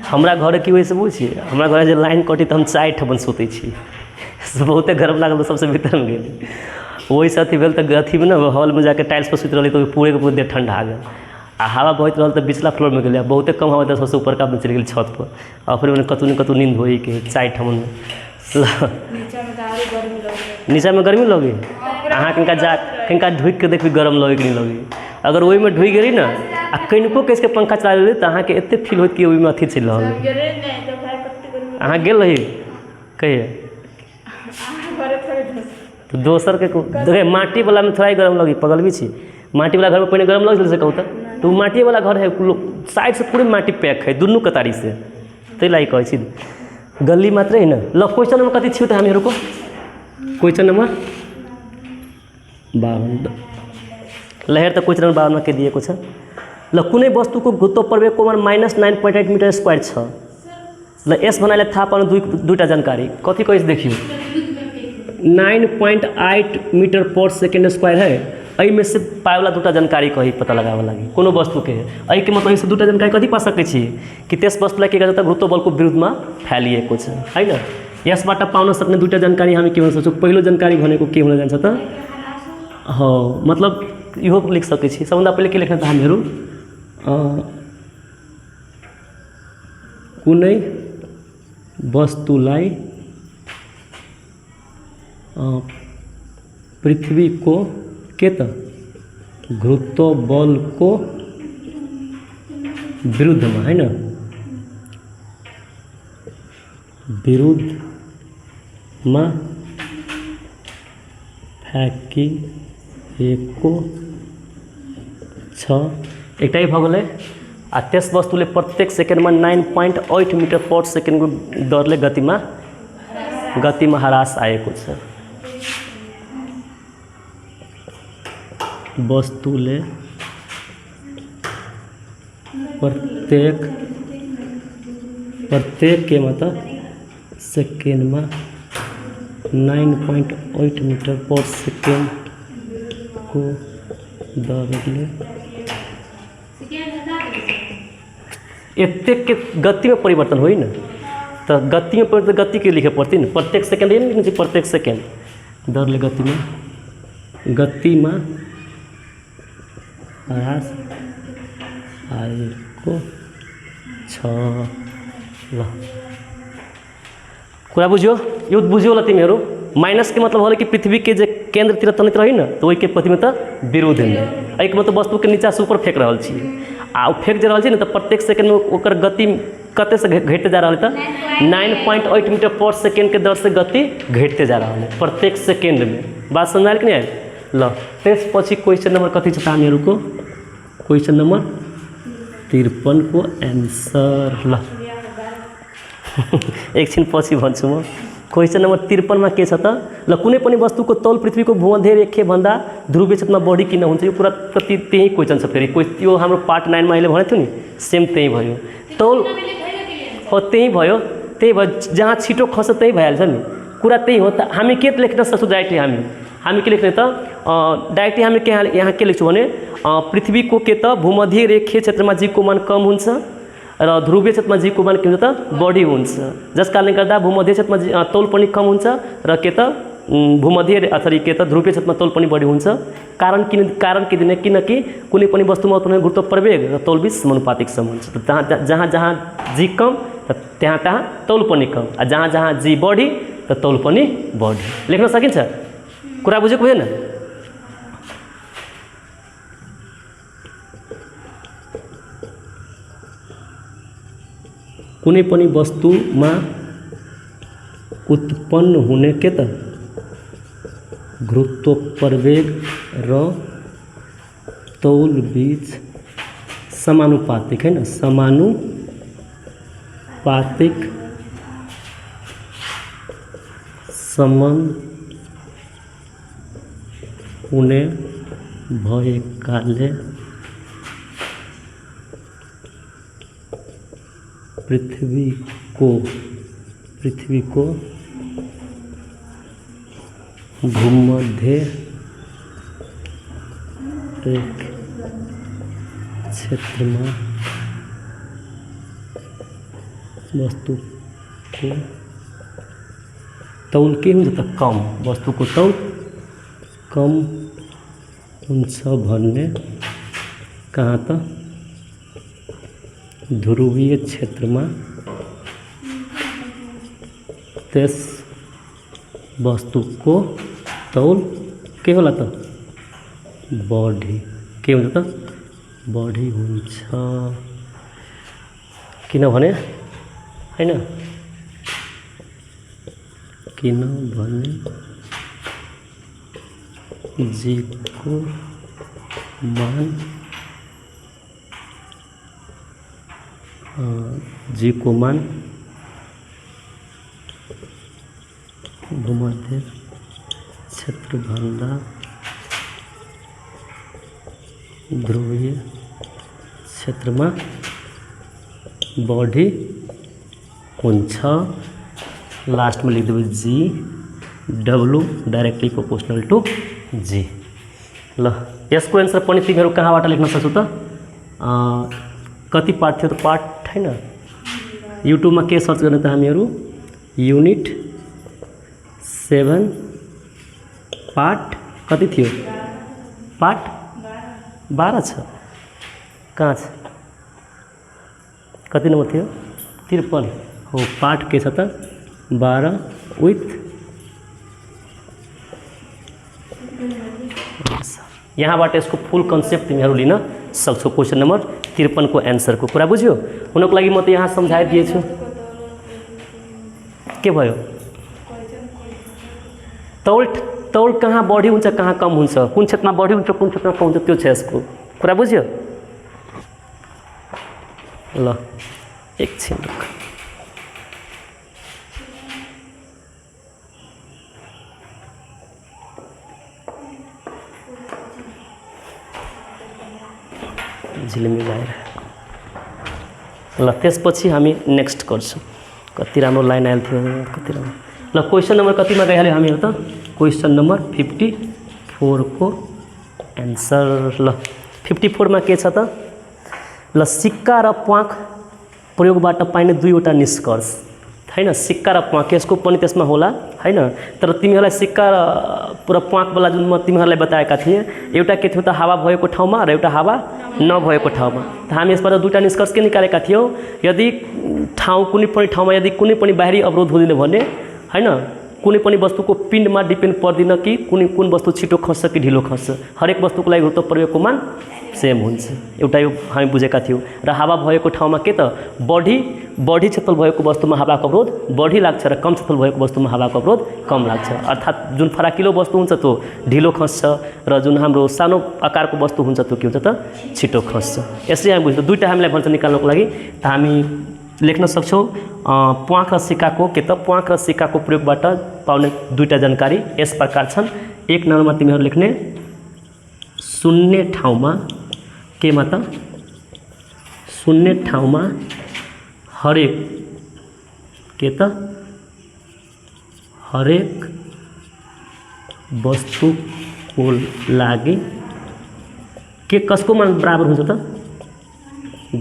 Speaker 1: हमरा घर की वैसे बुझिए, हमरा घर जो लाइन कटी तो हम 4 ठमन सुते छी। बहुते गरम लागल तो सबसे भीतर में गेली। वही से अथी भेल तो अथी में ना हॉल में जाके टाइल्स पर सुत रही तो पूरे के पूरे देर ठंडा आ गया। आ हवा बहत रहा तो बिचला फ्लोर में गए, बहुते कम हवा सबसे ऊपर का चल गई छत पर। और फिर मैंने कतू न कतू नींद हो के 4 ठमन में। नीचा में गर्मी लगी, अहाँ कनिका ढुक के देखिए गरम लगे कि नहीं लगे। अगर वही में ढुक गई ना आ कनिको कैसे पंखा चला ली तो अहाँ के एते फील होत कि वही में अथी चल रहा है। अहाँ गेल रही कहिए तो दोसर के देखे माटी वाला में थोड़ा ही गरम लगी, पगल भी छी। माटी वाला घर में पहले गरम लगे से कहू तो माटी वाला घर है, साइड से पूरे माटी पैक है दुनू कतारी से, ते लाई कहे छी गली मात्र है ना। ल क्वेश्चन नंबर कति छियो त हामीहरुको? क्वेश्चन नंबर 52 लहर त क्वेश्चन नंबर 52 में के दिएको छ। ल कुनै वस्तुको गुरुत्वाकर्षणको मान -9.8 मिटर स्क्वायर छ। ल यस भन्नाले थाहा पाउनु दुईटा जानकारी कति कइस देखियो। 9.8 मीटर पर सेकेंड स्क्वायर है। अई में से पाएवाला दूटा जानकारी कही पता लगावे लगी कोनो वस्तु के। अई के मतलब से दूटा जानकारी कथी पा सकै छी कि त्यस वस्तुलाई के गर्छ गुरुत्व बलको विरुद्धमा फैलिएको छ, हैन? यसबाट पाउन सक्ने दुईटा जानकारी हामी के भन्न सक्छौं। पहिलो जानकारी भनेको के हुन जान्छ त हो, मतलब इहो लिख सकै छी। सबभन्दा पहिले के लेख्न त हामीहरु कुनै वस्तुलाई पृथ्वी को के त गुरुत्व बल को विरुद्ध में, है न, विरुद्धमा फ्याँकिएको छ एकटै भऽ गेलै आ त्यस वस्तुले प्रत्येक सेकेन्डमा 9.8 मिटर पर सेकेन्डको दरले गतिमा ह्रास आएको छ। वस्तुले प्रत्येक के मतलब सेकेन्डमा 9.8 मिटर पर सेकेन्ड को दरले एतेक के गति में परिवर्तन होइन तो गति में परिवर्तन गति के लिखे पड़ती न प्रत्येक सेकेंड ये नहीं प्रत्येक सेकेंड दरले गति में ह्रास आएको छ। ल कुरा बुझ्यो यो बुझ्यो होला तिमीहरू माइनस के मतलब होला कि पृथ्वी के जे केंद्रतिर तनित रही न तो वही के प्रति में तो विरोध है एक मतलब वस्तु के नीचा से ऊपर फेंक रहा छी आ फेंक जे रहा छी न तो प्रत्येक सेकेंड में ओकर गति कते से घटते जा रहा है तो 9.8 मीटर पर सेकेंड के दर से गति घटते जा रहा है प्रत्येक सेकेंड में। बात समझ आयल कि नहीं आयल? ल त्यसपछि क्वेश्चन नंबर कति छ हामीहरूको क्वेश्चन नंबर 53 को आंसर। ल एकछिन पछि भन्छु म क्वेश्चन नंबर 53 में के छ त ल कुनै पनि वस्तुको तौल पृथ्वीको भूमध्य रेखाभन्दा ध्रुवीय क्षेत्रमा बढी किन हुन्छ यो पूरा प्रति त्यही क्वेश्चन छ फेरि यो हाम्रो पार्ट 9 मा अहिले भनेको थियो नि सेम त्यही भयो तौल हो त्यही भयो जहाँ छिटो खस्छ त्यही भइहाल्छ नि कुरा त्यही हो त हामी के लेख्न सक्छौँ डाइरेक्टली हामी के लेख्ने त डाइरेक्टली हामी यहाँ के लेख्छौँ भने पृथ्वीको के त भूमध्य रेखीय क्षेत्रमा जीको मान कम हुन्छ र ध्रुवीय क्षेत्रमा जीको मान के हुन्छ त बढी हुन्छ जस कारणले गर्दा भूमध्य क्षेत्रमा तौल पनि कम हुन्छ र के त भूमध्य अथवा के त ध्रुवीय क्षेत्रमा तौल पनि बढी हुन्छ कारण के दिने किनकि कुनै पनि वस्तुमा उत्पन्न गुरुत्व प्रवेग र तौल बीच समानुपातिक सम्बन्ध छ जहाँ जहाँ जी कम त्यहाँ त्यहाँ तौल पनि कम आ जहाँ जहाँ जी बढी त तौल पनि बढी लेख्न सकिन्छ कुरा बुझेको होइन? कुनै पनि वस्तुमा उत्पन्न हुने के त गुरुत्व प्रवेग र तौल बीच समानुपातिक है न समानुपातिक सम्बन्ध हुने भएकाले पृथ्वी को भूमध्य क्षेत्र में वस्तु को तौल के हुन्छ त कम वस्तु को तौल कम हुन्छ भन्ने कहाँ त ध्रुवीय क्षेत्र में त्यस वस्तु को तौल के होला त बढी के हुन्छ त बढी हुन्छ किनभने हैन किनभने जी को मान भूमध्य क्षेत्र भन्दा ध्रुवीय क्षेत्र में बढी हुन्छ लास्ट में लिख देवे जी डब्लू डायरेक्टली प्रोपोर्शनल टू जी। ल यसको एन्सर पनि तिमीहरू कहाँबाट लेख्न सक्छौ त कति पार्ट थियो त पार्ट हैन युट्युब में के सर्च गर्ने त हामीहरू यूनिट 7 पार्ट कति थियो पार्ट 12 छ कहाँ छ कति नंबर थियो 53 हो पार्ट के छ त 12 विथ यहाँबाट यसको फुल कन्सेप्ट तिमीहरू लिन सक्छौ क्वेश्चन नंबर 53 को आंसर को कुरा बुझ्यो हुनको लागि म त यहाँ समझाइदिएछु के भयो तौल तौल कहाँ बढी हुन्छ कहाँ कम हुन्छ कुन क्षेत्रमा बढी हुन्छ कुन क्षेत्रमा कम हुन्छ त्यो छ यसको कुरा बुझ्यो ल एकछिन झिलिमिलाएर ल त्यसपछि हामी नेक्स्ट गर्छौँ कति राम्रो लाइन आएको थियो कति राम्रो ल क्वेसन नम्बर कतिमा गइहाल्यो हामीहरू त क्वेसन नम्बर 54 को एन्सर ल 54 मा के छ त ल सिक्का र प्वाँख प्रयोगबाट पाइने दुईवटा निष्कर्ष हैन सिक्का र प्वाँख यसको पनि त्यसमा होला हैन तर तिमीहरूलाई सिक्का र प्वाँखवाला जुन म तिमीहरूलाई बताएका थिएँ एउटा के थियो त हावा भएको ठाउँमा र एउटा हावा नभएको ठाउँमा त हामी यसबाट दुईटा निष्कर्ष के निकालेका थियौँ यदि कुनै पनि ठाउँमा यदि कुनै पनि बाहिरी अवरोध हुँदैन भने हैन कुनै पनि वस्तुको पिण्डमा डिपेन्ड पर्दैन कि कुन वस्तु छिटो खस्छ कि ढिलो खस्छ हरेक वस्तुको लागि गुरुत्व प्रयोगको मान सेम हुन्छ एउटा यो हामी बुझेका थियौँ र हावा भएको ठाउँमा के त बढी क्षेत्रफल भएको वस्तुमा हावाको अवरोध बढी लाग्छ र कम क्षेत्रफल भएको वस्तुमा हावाको अवरोध कम लाग्छ अर्थात् जुन फराकिलो वस्तु हुन्छ त्यो ढिलो खस्छ र जुन हाम्रो सानो आकारको वस्तु हुन्छ त्यो के हुन्छ त छिटो खस्छ यसरी हामी बुझ्छौँ दुईटा हामीलाई भन्छ निकाल्नको लागि त हामी लेख्न सक्छौँ प्वाँख र सिक्काको के त प्वाँख र सिक्काको प्रयोगबाट पाउने दुईटा जानकारी यस प्रकार छन् एक नम्बरमा तिमीहरू लेख्ने शून्य ठाउँमा केमा त शून्य ठाउँमा हरेक के त हरेक वस्तुको लागि के कसको मान बराबर हुन्छ त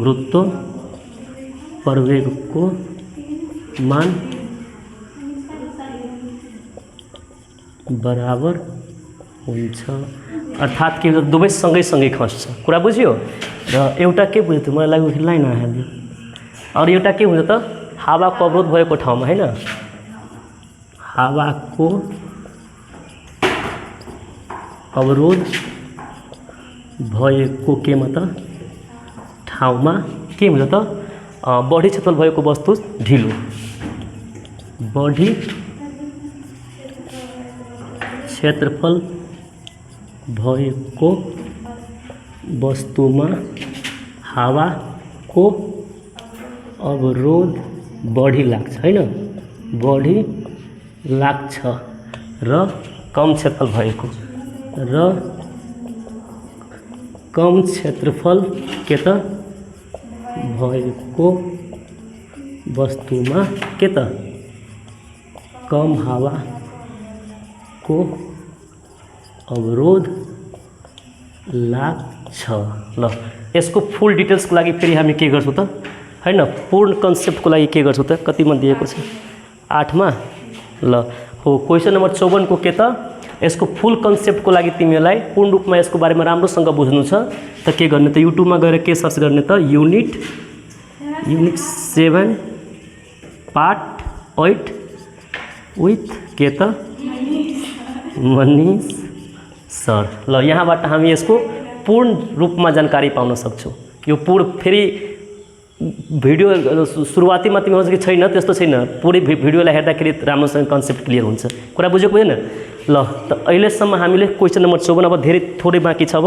Speaker 1: गुरुत्व प्रवेगको मान बराबर हुन्छ अर्थात् के दुवै सँगै खस्छ कुरा बुझ्यो र एउटा के बुझ्यो त मलाई लाग्यो लाइन आइहाल्यो अरू एउटा के हुन्छ त हावाको अवरोध भएको ठाउँमा हैन हावाको अवरोध भएको केमा त ठाउँमा के हुन्छ त बढी क्षेत्रफल भएको वस्तु ढिलो बढी क्षेत्रफल भएको वस्तुमा हावाको अवरोध बढी लाग्छ हैन बढी लाग्छ र कम क्षेत्रफल भएको र कम क्षेत्रफल के त भएको वस्तुमा के त कम हावाको अवरोध लाग्छ ल यसको फुल डिटेल्सको लागि फेरि हामी के गर्छौँ त हैन पूर्ण कन्सेप्टको लागि के गर्छौँ त कतिमा दिएको छ 8 मा ल हो क्वेसन नम्बर 54 को के त यसको फुल कन्सेप्टको लागि तिमीहरूलाई पूर्ण रूपमा यसको बारेमा राम्रोसँग बुझ्नु छ त के गर्ने त युट्युबमा गएर के सर्च गर्ने त युनिट 7 पार्ट 8 विथ के त मनीष सर ल यहाँबाट हामी यसको पूर्ण रूपमा जानकारी पाउन सक्छौँ यो पूर्ण फेरि भिडियो सुरुवातीमा तिमीहरूको छैन त्यस्तो छैन पुरै भिडियोलाई हेर्दाखेरि राम्रोसँग कन्सेप्ट क्लियर हुन्छ कुरा बुझेको होइन ल त अहिलेसम्म हामीले क्वेसन नम्बर 54 अब धेरै थोरै बाँकी छ अब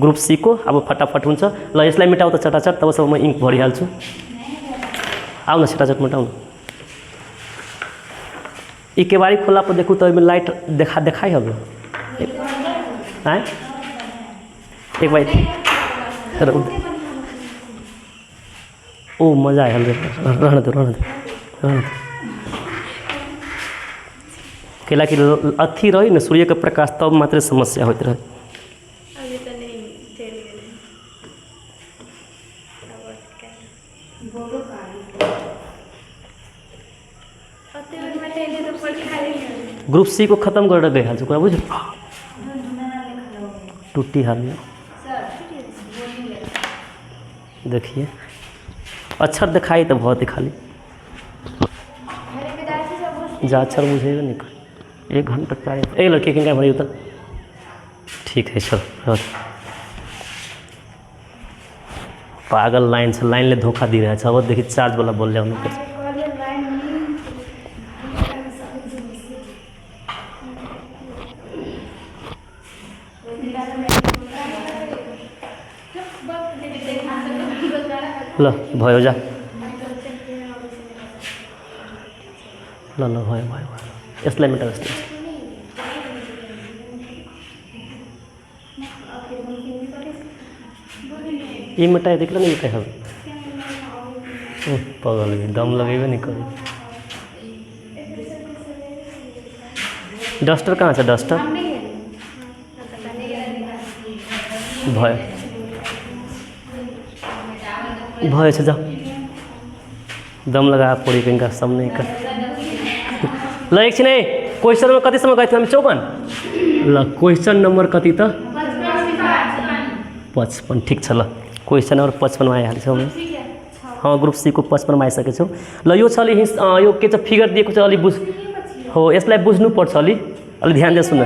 Speaker 1: ग्रुप सी को अब फटाफट हुन्छ ल यसलाई मेटाउ त चटाचट तबसम्म म इङ्क भरिहाल्छु आउ न चटाचट मेटाउ यी केवारी खोला पर देखू तो लाइट देखाई हब हैं एक बार ओ मजा आयल रहने दो कैला कि अथी रही न सूर्य के प्रकाश तब मात्र समस्या होते रहे ग्रुप सी को खत्म कर गए हाल कुरा बुझ टूटी हाल देखिए अक्षर दिखाई तो बहुत ही खाली जा अक्षर बुझेगा नहीं 1 घंटा 4 एक लड़के क्या भरी होता ठीक है चलो पागल लाइन से लाइन ले धोखा दी रहा है अब देखिए चार्ज वाला बोल रहे ल भयो जा ल ल भयो भयो भयो यसलाई मेटाऊ यसलाई ये मिटाए देख लो नहीं मिटाए हम पागल भी दम लगेगा नहीं कभी डस्टर कहाँ से डस्टर भय भय से जाओ दम लगा पड़ी कहीं सब नहीं कर ल एकछिन है क्वेश्चन नंबर कतिसम्म गएको थियौँ हामी 54 ल क्वेश्चन नंबर कति त 55 ठीक छ ल क्वेश्चन नंबर 55 मा आइहाल्छौँ हाँ ग्रुप सी को 55 मा आइसकेछौँ ल यो छ अलि यो के छ फिगर दिएको छ अलि बुझ हो यसलाई बुझ्नुपर्छ अलि अलि ध्यान दिएर सुन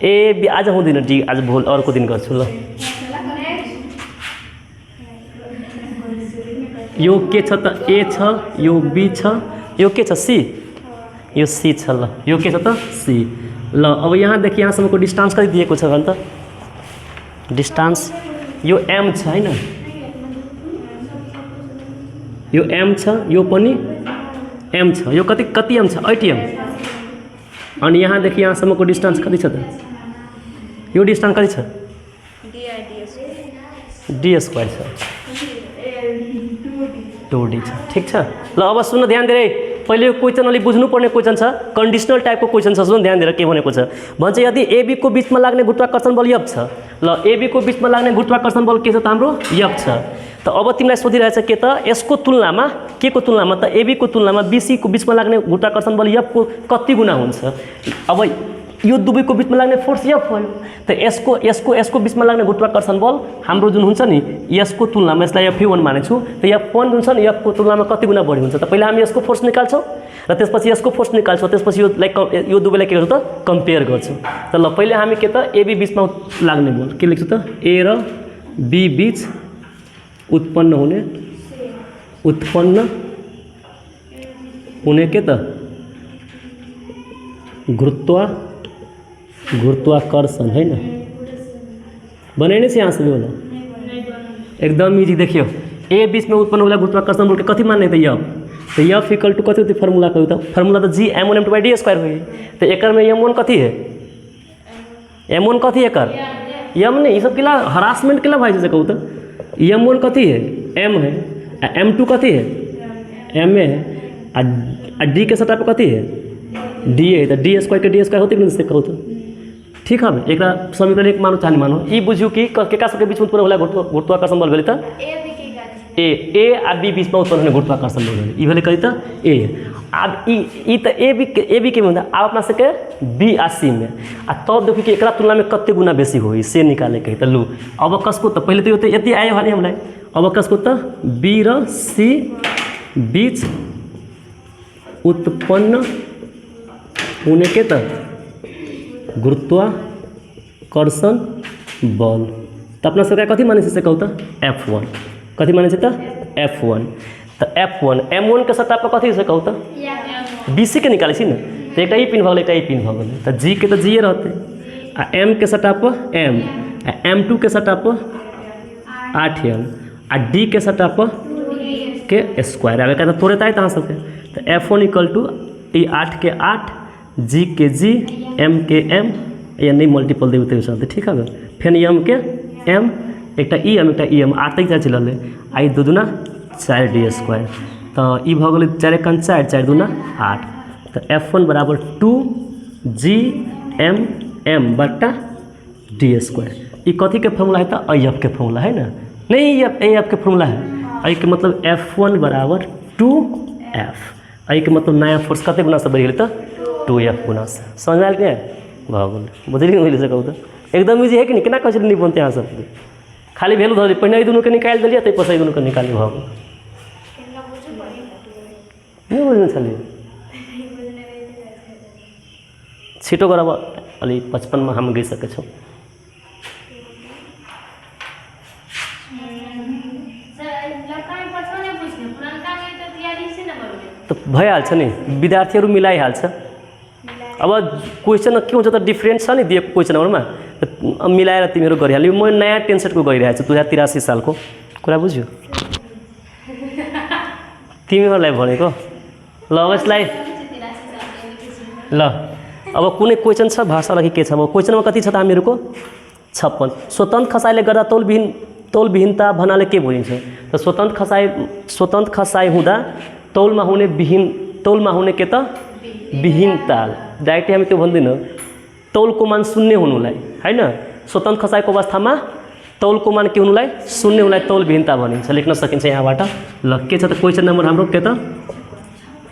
Speaker 1: ए बी आज हुँदैन डी आज भोल अर्को दिन गर्छु ल यो के छ त ए छ यो बी छ यो के छ सी यो सी छ ल यो के छ त सी ल अब यहाँदेखि यहाँसम्मको डिस्टेन्स कति दिएको छ भने त डिस्टेन्स यो एम छ हैन यो एम छ यो पनि एम छ यो कति कति एम छ 8 एम अनि यहाँदेखि यहाँसम्मको डिस्टेन्स कति छ त यो डिस्टेन्स कति छ डी स्क्वायर छ 2d छ ठीक छ ल अब सुन्न ध्यान दिएर पहिले यो क्वेशन अलि बुझ्नुपर्ने क्वेशन छ कन्डिसनल टाइपको क्वेशन छ सुन ध्यान दिएर के भनेको छ भन्छ यदि एबी को बीचमा लाग्ने गुरुत्वाकर्षण बल F छ ल एबी को बीचमा लाग्ने गुरुत्वाकर्षण बल के छ त हाम्रो F छ त अब तिमीलाई सोधिरहेछ के त यसको तुलनामा के को तुलनामा त एबी को तुलनामा बीसी को बीचमा लाग्ने गुरुत्वाकर्षण बल F को कति गुना हुन्छ अब यो दुवैको बीचमा लाग्ने फोर्स F भयो त यसको बीचमा लाग्ने गुरुत्वाकर्षण बल हाम्रो जुन हुन्छ नि यसको तुलनामा यसलाई F1 मानेछु त F1 जुन छ नि F को तुलनामा कति गुना बढी हुन्छ त पहिला हामी यसको फोर्स निकाल्छौँ र त्यसपछि यसको फोर्स निकाल्छौँ त्यसपछि यो लाइक यो दुवैलाई के गर्छौँ त कम्पेयर गर्छौँ त ल पहिले हामी के त एबी बीचमा लाग्ने बल के लेख्छौँ त ए र बी बीच उत्पन्न हुने के त गुरुत्वाकर्षण है ना बनाने से यहाँ से भी होला एकदम इजी देखियो ए बीच में उत्पन्न होला गुरुत्वाकर्षण बल के कति मान्ने त F इक्वल टू कति फर्मूला कहू त फर्मूला तो जी m1 m2 डी स्क्वायर हुई तो एकर में m1 कति है m1 कति एकर m नहीं सब केला हरासमेंट केला भाई से कहू त m1 कति है m है m2 कति है m है आ d के सटा पे कति है d है तो d स्क्वायर के d स्क्वायर होते कि कहू त ठीक है एक समीकरण एक मानो चाहे मानो ये बुझियो कि केका सबके बीच में उत्पन्न होला गुरुत्वाकर्षण बल भेलै त ए आ बी बीच में उत्पन्न होने गुरुत्वाकर्षण बल भेलै ई भेलै कहि त ए अब ई त ए बी के में अब अपना सबके बी आ सी में आ तब देखियो कि एकरा तुलना में कते गुना बेसी होई से निकाले कहि त लू अब कसको त पहिले त यो त यति आयो भने हमलाई अब कसको त बी र सी बीच उत्पन्न होने के त गुरुत्वाकर्षण बल त अपना सबका कथी माने से कहू त F1 कथी माने से त F1 त F1 M1 के सट्टा पर कथी से कहू त BC के निकाले छी न त एकटा ई पिन भ गेलै एकटा ई पिन भ गेलै त G के त G रहते आ M के सट्टा पर M आ M2 के सट्टा पर 8M आ D के सट्टा पर के स्क्वायर आवे का तोरे ताई तहां सबके त F1 इक्वल टू ई 8 के 8 G के G M के M या नहीं मल्टीपल देते चलते ठीक है फिर M के M एक EM एक EM 8 तक चल आई 2 दूना 4d स्क्वायर तो ई भ गेलै 4 1 4 4 दूना 8 तो F1 बराबर 2GM M बट्टा d स्क्वायर ई कथी के फॉर्मूला है तो IF के फॉर्मूला है ना नहीं AF के फॉर्मूला है आई के मतलब F1 बराबर 2F आई के मतलब नया फोर्स कते गुना से बढ़ गेलै तो 2F गुना से समझ में आयल के भगल बुझली मिल से कहू तो एकदम इजी है कि नहीं केना कहै नहीं बनते यहाँ सब खाली वैल्यू धर पहले दुनू के निकाल दिलिए तै पछी दुनू के निकाली भगल नहीं बुझने चलिए छिटो करब अलि 55 में हम गई सके छौ तो भइहाल्छ नि विद्यार्थीहरू मिलाइहाल्छ अब क्वेश्चन के हुन्छ त डिफरेन्ट छ नि दिएको क्वेश्चन नम्बरमा मिलाएर तिमीहरू गरिहाल्यौ म नयाँ टेन्सेटको गरिरहेको छु 2083 सालको कुरा बुझ्यो तिमीहरूलाई भनेको ल अब यसलाई ल अब कुनै क्वेसन छ भाषालाई के छ अब क्वेसनमा कति छ त हामीहरूको 56 स्वतन्त्र खसाइले गर्दा तौलविहीनता भन्नाले के बुझिन्छ त स्वतन्त्र खसाइ हुँदा तौलमा हुने के त विहीनता डाइरेक्टली हामी त्यो भन्दैन तौलको मान शून्य हुनुलाई हैन स्वतन्त्र खसाइको अवस्थामा तौलको मान के हुनुलाई शून्य हुनुलाई तौलविहीनता भनिन्छ लेख्न सकिन्छ यहाँबाट ल के छ त क्वेसन नम्बर हाम्रो के त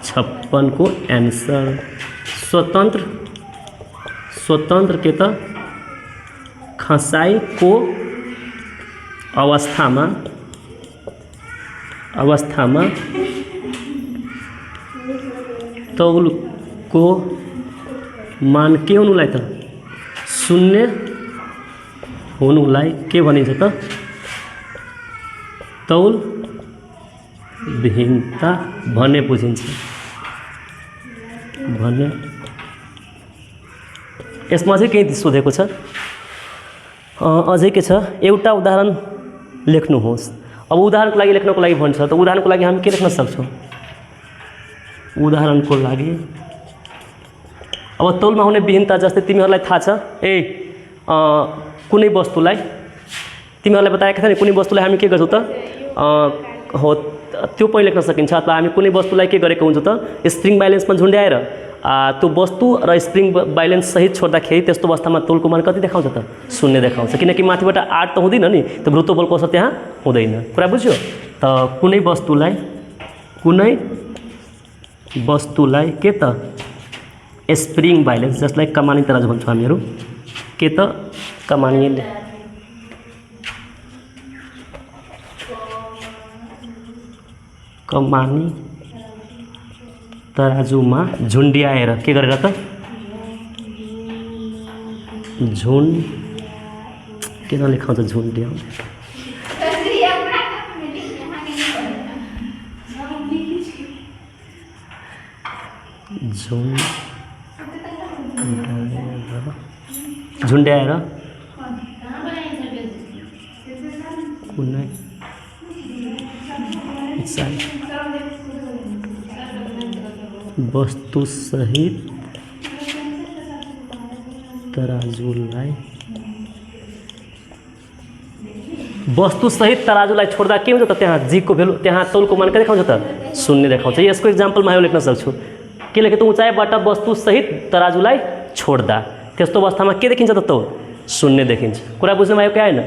Speaker 1: 56 को एन्सर स्वतन्त्र के त खसाइको अवस्थामा तौलको मान के हुनुलाई त शून्य हुनुलाई के भनिन्छ त तौल विहीनता भन्ने बुझिन्छ भन्ने यसमा चाहिँ केही सोधेको छ अझै के छ एउटा उदाहरण लेख्नुहोस् अब उदाहरणको लागि लेख्नको लागि भन्छ त उदाहरणको लागि हामी के लेख्न सक्छौँ उदाहरणको लागि अब तौलमा हुने विहीनता जस्तै तिमीहरूलाई थाहा छ कुनै वस्तुलाई तिमीहरूलाई बताएका थिए नि कुनै वस्तुलाई हामी के गर्छौँ त हो त्यो पनि लेख्न सकिन्छ अथवा हामी कुनै वस्तुलाई के गरेको हुन्छ त स्प्रिङ ब्यालेन्समा झुन्ड्याएर त्यो वस्तु र स्प्रिङ ब्यालेन्स सहित छोड्दाखेरि त्यस्तो अवस्थामा तौलको मान कति देखाउँछ त शून्य देखाउँछ किनकि माथिबाट 8 त हुँदैन नि त गुरुत्व बलको असर त्यहाँ हुँदैन कुरा बुझ्यो त कुनै वस्तुलाई के त स्प्रिङ ब्यालेन्स जसलाई कमानी तराजु भन्छौँ हामीहरू के त कमानी तराजुमा झुन्ड्याएर के गरेर त के नलेखाउँछ झुन्ड्याउ झुन्ड्याएर कुनै वस्तुसहित तराजुलाई छोड्दा के हुन्छ त त्यहाँ जीको भेल्यु त्यहाँ तौलको मान के देखाउँछ त शून्य देखाउँछ यसको इक्जाम्पलमा यो लेख्न सक्छु के लेखेको उँचाइबाट वस्तुसहित तराजुलाई छोड्दा त्यस्तो अवस्थामा के देखिन्छ त तौल शून्य देखिन्छ कुरा बुझ्नु भयो क्या हैन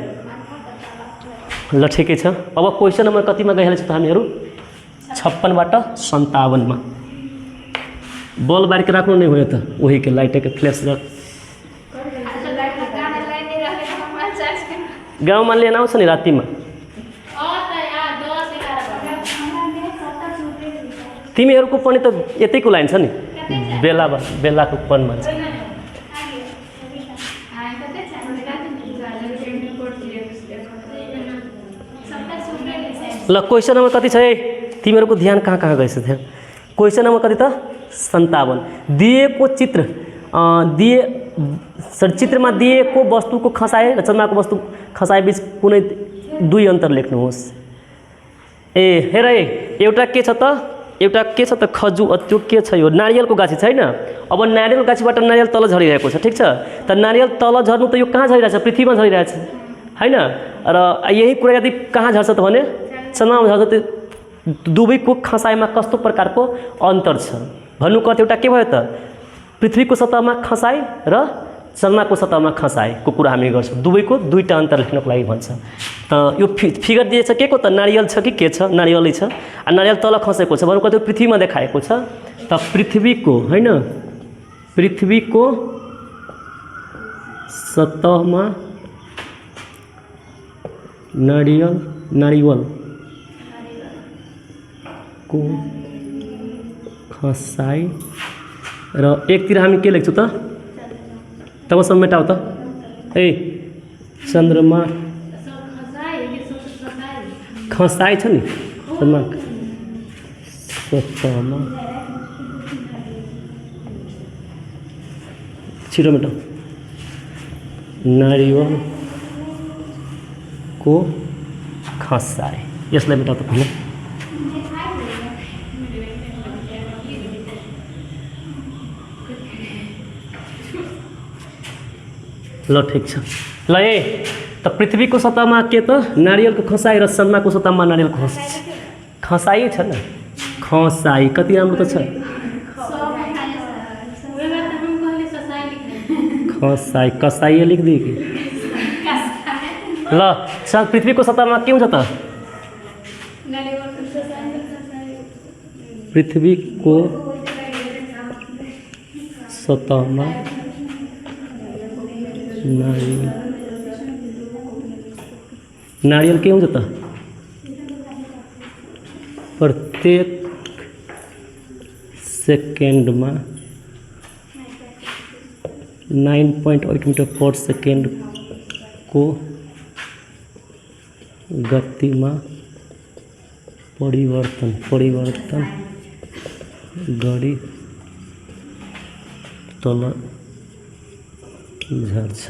Speaker 1: ल ठिकै छ अब क्वेसन नम्बर कतिमा गइहाल्छ त हामीहरू 56 बाट 57 मा बल बारिक राख्नु नै हो त वही के लाइट के फ्लैश र गाउँमा लिन आउँछ नि रातिमा तिमीहरूको पनि त यतैको लाइन छ नि बेलाको पनि भन्छ ल क्वेसन नम्बर कति छ तिमीहरूको ध्यान कहाँ गएछ ध्यान क्वेसन नम्बर कति त 57 दिएको चित्रमा दिएको वस्तुको खसाइ र चन्द्रमाको वस्तु खसाइ बीच कुनै दुई अन्तर लेख्नुहोस् हेर एउटा के छ त खजु त्यो के छ यो नारियलको गाछी छैन अब नारियलको गाछीबाट नारियल तल झरिरहेको छ ठीक छ त नारियल तल झर्नु त यो कहाँ झरिरहेछ पृथ्वीमा झरिरहेछ हैन र यही कुरा यदि कहाँ झर्छ त भने चन्द्रमामा झर्छ त दुवैको खसाइमा कस्तो प्रकारको अन्तर छ भन्नुको अर्थ एउटा के भयो त पृथ्वीको सतहमा खसाइ र चन्द्रमाको सतहमा खसाइको कुरा हामी गर्छौँ दुवैको दुईटा अन्तर लेख्नको लागि भन्छ त यो फिगर दिएछ के को त नारियल छ कि के छ नारियलै छ आ नारियल तल खसेको छ भन्नुको त्यो पृथ्वीमा देखाएको छ त पृथ्वीको हैन पृथ्वीको सतहमा नारियलको खसाइ र एकतिर हामी के लेख्छौँ त तब समेटाउ त चन्द्रमा खसाइ छ नि चन्द्रमा सतहमा छिटो मेटाउ नारियलको खसाइ यसलाई मेटाउ त ल ठिक छ। ल ए त पृथ्वीको सतहमा के त नारियलको खसाई र चन्द्रमाको सतहमा नारियलको खसाई छ न। खसाई कति राम्रो त छ। खसाई कसाई लेखिदिए कि ल पृथ्वीको सतहमा के हुन्छ त? पृथ्वीको सतहमा नारियल के हुन्छ त? प्रत्येक सेकेन्डमा 9.8 मिटर पर सेकेन्ड को गतिमा परिवर्तन गरी तल झर्छ।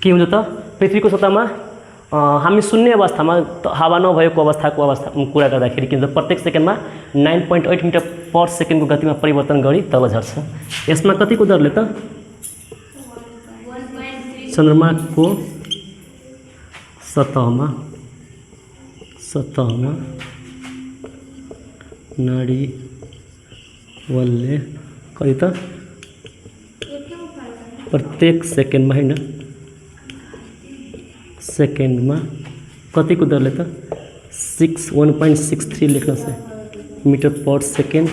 Speaker 1: के हुन्छ त? पृथ्वीको सतहमा हामी शून्य अवस्थामा हावा नभएको अवस्थाको कुरा गर्दाखेरि के हुन्छ? प्रत्येक सेकेन्डमा 9.8 मिटर पर सेकेन्डको गतिमा परिवर्तन गरी तल झर्छ। यसमा कतिको दरले त? चन्द्रमाको सतहमा नारिवलले कति त? प्रत्येक सेकेन्डमा होइन, सेकेन्डमा कतिको दरले त? 1.63 लेख्नुहोस् है, मिटर पर सेकेन्ड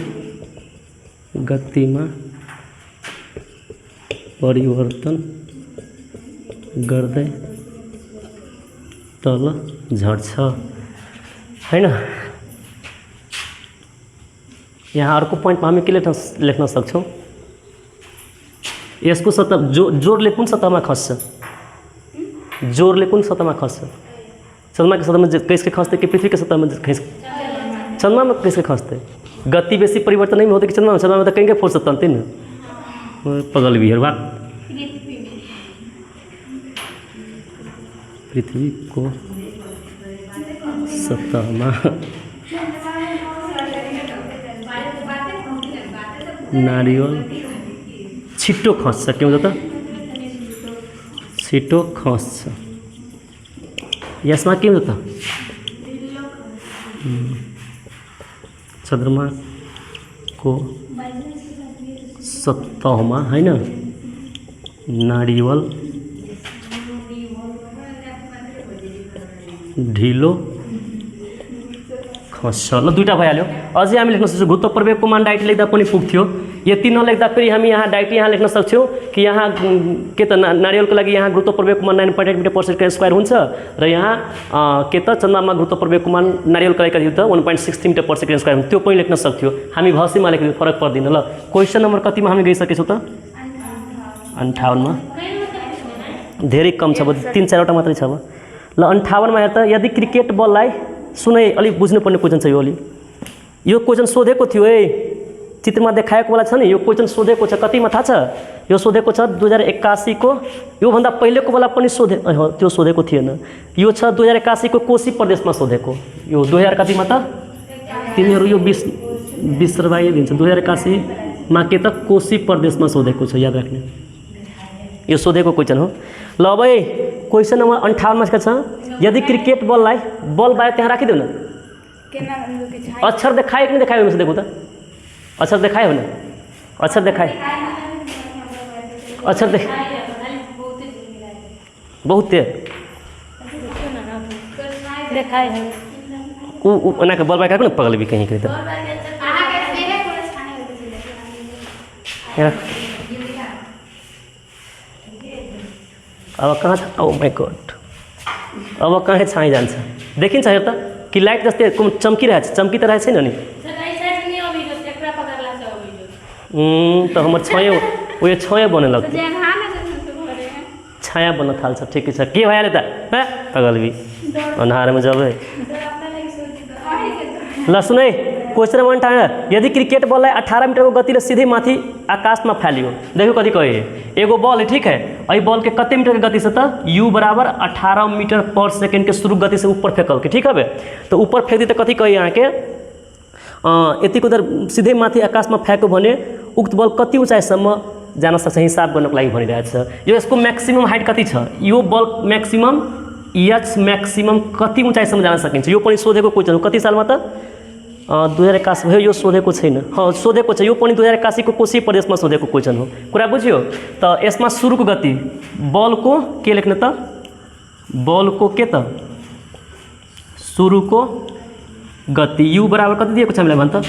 Speaker 1: गतिमा परिवर्तन गर्दै तल झर्छ हैन। यहाँ अर्को पोइन्टमा हामी के लेख्न सक्छौँ? यसको सतह जोडले कुन सतहमा खस्छ? जोडले कुन सतहमा खस्छ? चन्द्रमाको सतहमा कैसे खस्दै कि पृथ्वीको सतहमा चन्द्रमामा कैसे खस्दै? गति बेसी परिवर्तन नहीं होता कि चन्द्रमा में तो कहीं फोर्स तंते न पगल भी है बात। पृथ्वी को सतहमा नारियल छिटो खस्छ। के हुन्छ त? छिटो खस्छ। यसमा के हुन्छ त? चन्द्रमा को सतहमा हैन नारियल ढिलो खस्छ। ल दुईटा भइहाल्यो। अझै हामी लेख्न सक्छौँ गुरुत्व प्रवेगको मान डाइरेक्ट लेख्दा पनि पुग्थ्यो। यति नलेख्दा फेरि हामी यहाँ डाइरेक्ट यहाँ लेख्न सक्छौँ कि यहाँ के त नारियलको लागि यहाँ गुरुत्व प्रवेगको मान 9.8 मिटर पर सेकेन्ड स्क्वायर हुन्छ र यहाँ के त चन्द्रमामा गुरुत्व प्रवेगको मान नारियलको लागि कति त 1.63 मिटर पर सेकेन्ड स्क्वायर हुन्छ। त्यो पनि लेख्न सक्थ्यो। हामी भसीमा लेख्यो, फरक पर्दैन। ल क्वेसन नम्बर कतिमा हामी गइसकेछौँ त? 58मा। धेरै कम छ, 3-4वटा मात्रै छ। ल 58मा हेर त, यदि क्रिकेट बललाई सुनै अलिक बुझ्नुपर्ने क्वेसन छ यो। अलि यो क्वेसन सोधेको थियो है, चित्रमा देखाएको वाला छ नि। यो क्वेसन सोधेको छ कतिमा थाहा छ? यो सोधेको छ 2081 को। योभन्दा पहिलेको वाला पनि त्यो सोधेको थिएन। यो छ 2081 को कोशी प्रदेशमा सोधेको। यो 2000 कतिमा त? तिनीहरू यो 20 दिन्छ। 2081 मा के त कोशी प्रदेशमा सोधेको छ, याद राख्ने। यो सोधेको क्वेसन हो। ल अब क्वेसन नम्बर 58 मा के छ? यदि क्रिकेट बललाई बल बाहिर त्यहाँ राखिदेऊ न। अक्षर देखाए कि नहीं देखाए? उनसे देखो तो अक्षर देखाए हो ना? अक्षर देखाए, अक्षर बहुत देखाए है। ना के बल बाइक ना पगल भी कहीं तो अब कहाँ? ओ माय गॉड, अब कहाँ छाई जान्छ? देखिन्छ हेर त कि लाइट जस्तै चम्किरहेछ। चम्की त रहेछ नि। तो हमार छाया उयो छाया बने लग्छ, छाया बन्न थाल्छ। ठिकै छ। के भइहाल्यो त? पगल भी अन्हारमा जबै। ल सुनै क्वेश्चन नम्बर 58। यदि क्रिकेट बललाई 18 मिटर को गति सीधे माथि आकाशमा फालियो। देखो कति कहे एगो बल है, ठीक है। अ बल के कते मीटर के गति से त u बराबर 18 मीटर पर सेकेंड के शुरू गति से ऊपर फेंकल के, ठीक है। तो ऊपर फेंक दी तो कति कहे यहाँ के यतिको दर सीधे माथि आकाशमा फ्याँक्यो भने उक्त बल कति उँचाइसम्म जान सक्छ हिसाब गर्नको लागि भनिरहेछ। यो यसको म्याक्सिमम हाइट कति छ, यो बल्ब म्याक्सिमम एच म्याक्सिमम कति उचाइसम्म जान सकिन्छ, यो पनि सोधेको क्वेसन हो। कति सालमा त 2081 भयो, यो सोधेको छैन। सोधेको छ, यो पनि 2081 को कोशी प्रदेशमा सोधेको क्वेसन हो। कुरा बुझ्यो त। यसमा सुरुको गति बलको के लेख्ने त, बलको के त सुरुको गति यु बराबर कति दिएको छ हामीलाई भन त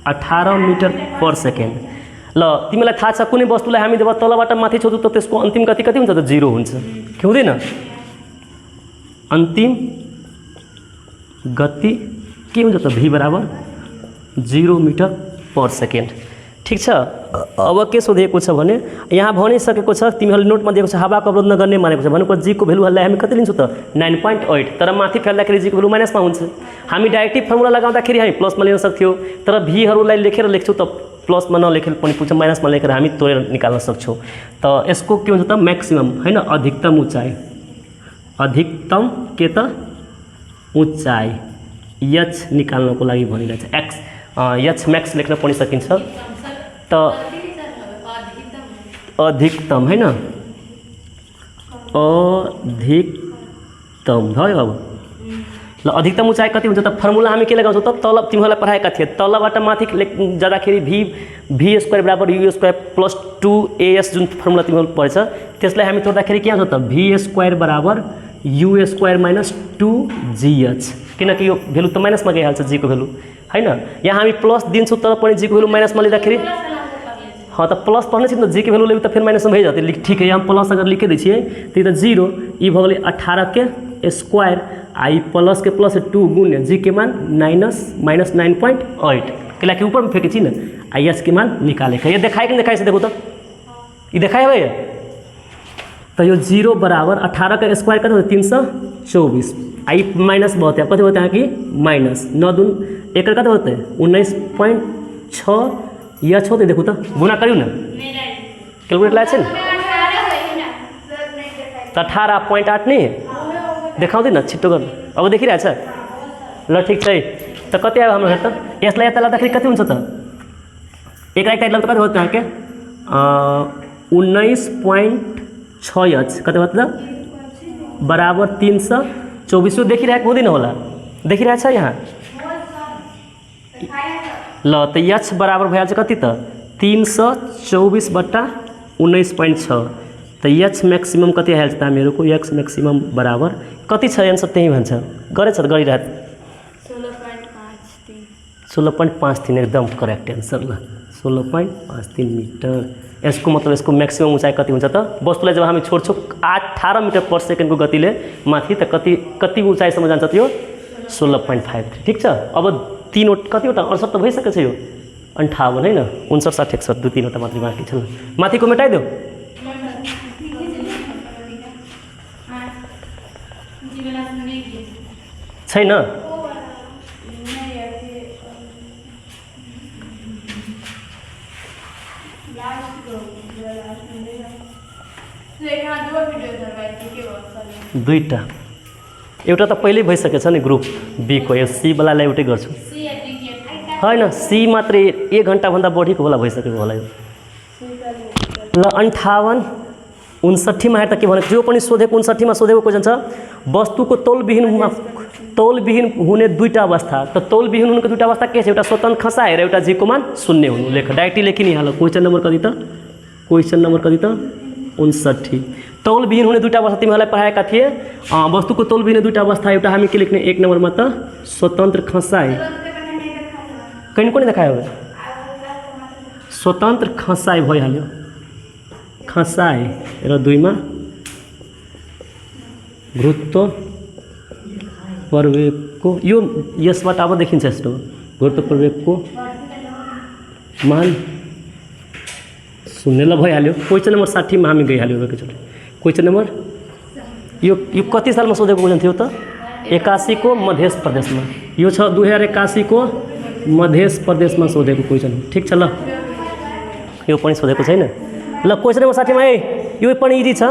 Speaker 1: 18 मिटर पर सेकेन्ड। ल तिमीलाई थाहा छ कुनै वस्तुलाई हामी जब तलबाट माथि छोड्छौँ त त्यसको अन्तिम गति कति हुन्छ त 0 हुन्छ कि हुँदैन। अन्तिम गति के हुन्छ त v बराबर 0 मिटर पर सेकेन्ड। ठीक छ। अब के सोधेको छ भने यहाँ भनिसकेको छ, तिमीहरूले नोटमा दिएको छ हावाको अवरोध नगर्ने मानेको छ भनेको जी को भ्यालुहरूलाई हामी कति लिन्छौँ त 9.8, तर माथि फेर्दाखेरि जी को भ्यालु माइनसमा हुन्छ। हामी डाइरेक्टली फर्मुला लगाउँदाखेरि हामी प्लसमा लिन सक्थ्यौँ, तर भीहरूलाई लेखेर लेख्छौँ त प्लसमा नलेखेर पनि पुग्छ, माइनसमा लेखेर हामी तोडेर निकाल्न सक्छौँ। त यसको के हुन्छ त म्याक्सिमम होइन, अधिकतम उचाइ, अधिकतम के त उचाइ एच निकाल्नको लागि भनिरहेछ। एक्स एच म्याक्स लेख्न पनि सकिन्छ। त अधिकतम होइन, अधिकतम भयो। अब ल अधिकतम उचाइ कति हुन्छ त फर्मुला हामी के लगाउँछौँ त, तल तिमीहरूलाई पढाएका थिए तलबाट माथि जाँदाखेरि भी स्क्वायर बराबर यु स्क्वायर प्लस 2as जुन फर्मुला तिमीहरू पढेछ त्यसलाई हामी तोड्दाखेरि के आउँछ त भी स्क्वायर बराबर यु स्क्वायर माइनस 2gh, किनकि यो भ्यालु त माइनसमा गइहाल्छ जी को भ्यालु होइन। यहाँ हामी प्लस दिन्छौँ तर पनि जी को भ्यालु माइनसमा लिँदाखेरि हाँ तो प्लस पढ़ने से तो जी के वैल्यू लेबी तो फिर माइनस में भेज जाते। ठीक है, हम प्लस अगर लिखे दीजिए तो ये 0 ई भ गई 18 के स्क्वायर आई प्लस के प्लस 2 गुण जी के मान माइनस 9.8 के लाके ऊपर में फेंके छी ना आई एस के मान निकाले। ये दिखाए कि नहीं दिखाए से देखो तो ये दिखाए भैया। तो ये 0 बराबर 18 का स्क्वायर करते 324 आई माइनस बहुत है कते होते हैं कि माइनस 9 दून एक कते होते हैं 19.6 या छो देखो तो गुना करियो ना कैलकुलेट लाए छे तो 18.8 नहीं देखाऊ ना छिटो कर। अब देखिरहेछ ल ठीक छ तो कति आयो हाम्रो हेर त यसलाई यता लाँदाखेरि कति हुन्छ त एक राइट साइडलाई त कति होत के 19.6 कति होत त बराबर 324 देखिरहेको हुँदैन होला देखिरहेछ यहाँ ल तो एच बराबर भइहाल्छ कति त 324 बट्टा 19.6 तो एच मैक्सिमम कति आइहाल्छ त हामीहरूको एक्स मैक्सिमम बराबर कति छ एन्सर त्यही भन्छ गरेछ गरिरहेको 16.53 एकदम करेक्ट आंसर ल 16.53 मीटर। यसको मतलब यसको मैक्सिमम ऊंचाई कति हुन्छ त वस्तुलाई जब हामी छोड्छौँ 18 मिटर पर सेकेन्ड को गतिले माथि त कति ऊंचाईसम्म जान्छ त यो 16.53 ठीक छ। अब तीनवटा कतिवटा 68 त भइसकेको छ यो 58 होइन 59 61 दुई तीनवटा मात्रै बाँकी छ। माथिको मेटाइदेऊ छैन दुईटा एउटा त पहिल्यै भइसकेको छ नि ग्रुप बी को यो सी वालालाई एउटै गर्छु होइन सी मात्रै 1 घण्टाभन्दा बढीको होला भइसकेको होला यो ल 58 59 मा हेर त के भनेको जो पनि सोधेको 59 मा सोधेको क्वेशन छ वस्तुको तौलविहीन हुने दुईटा अवस्था त तौलविहीन हुनुको दुईटा अवस्था के छ एउटा स्वतन्त्र खसाएर एउटा जी को मान 0 हुनु लेख डाइरेक्टली लेखि नि हाल क्वेशन नम्बर कति त 59 तौलविहीन हुने दुईटा अवस्था तिमीहरूलाई पढाएका थिए वस्तुको तौलविहीन दुईटा अवस्था एउटा हामी के लेख्ने 1 नम्बरमा त स्वतन्त्र खसाई कहीं को देखायो स्वतन्त्र खसाई भइहाल्यो खसाई र 2 मा गुरुत्व प्रवेगको यो यसबाट अब देखिन्छ यस्तो गुरुत्व प्रवेगको मान 0 ल भइहाल्यो। क्वेशन नम्बर 60 मा हामी गइहाल्यो एकैचोटि क्वेशन नम्बर यो कति सालमा सोधेको क्वेशन थियो त 81 को मध्य प्रदेशमा यो छ 2081 को मध्य प्रदेशमा सोधेको क्वेशन ठीक छ। ल यो पनि सोधेको छैन ल क्वेशन नम्बर 60 मा यो पनि इजी छ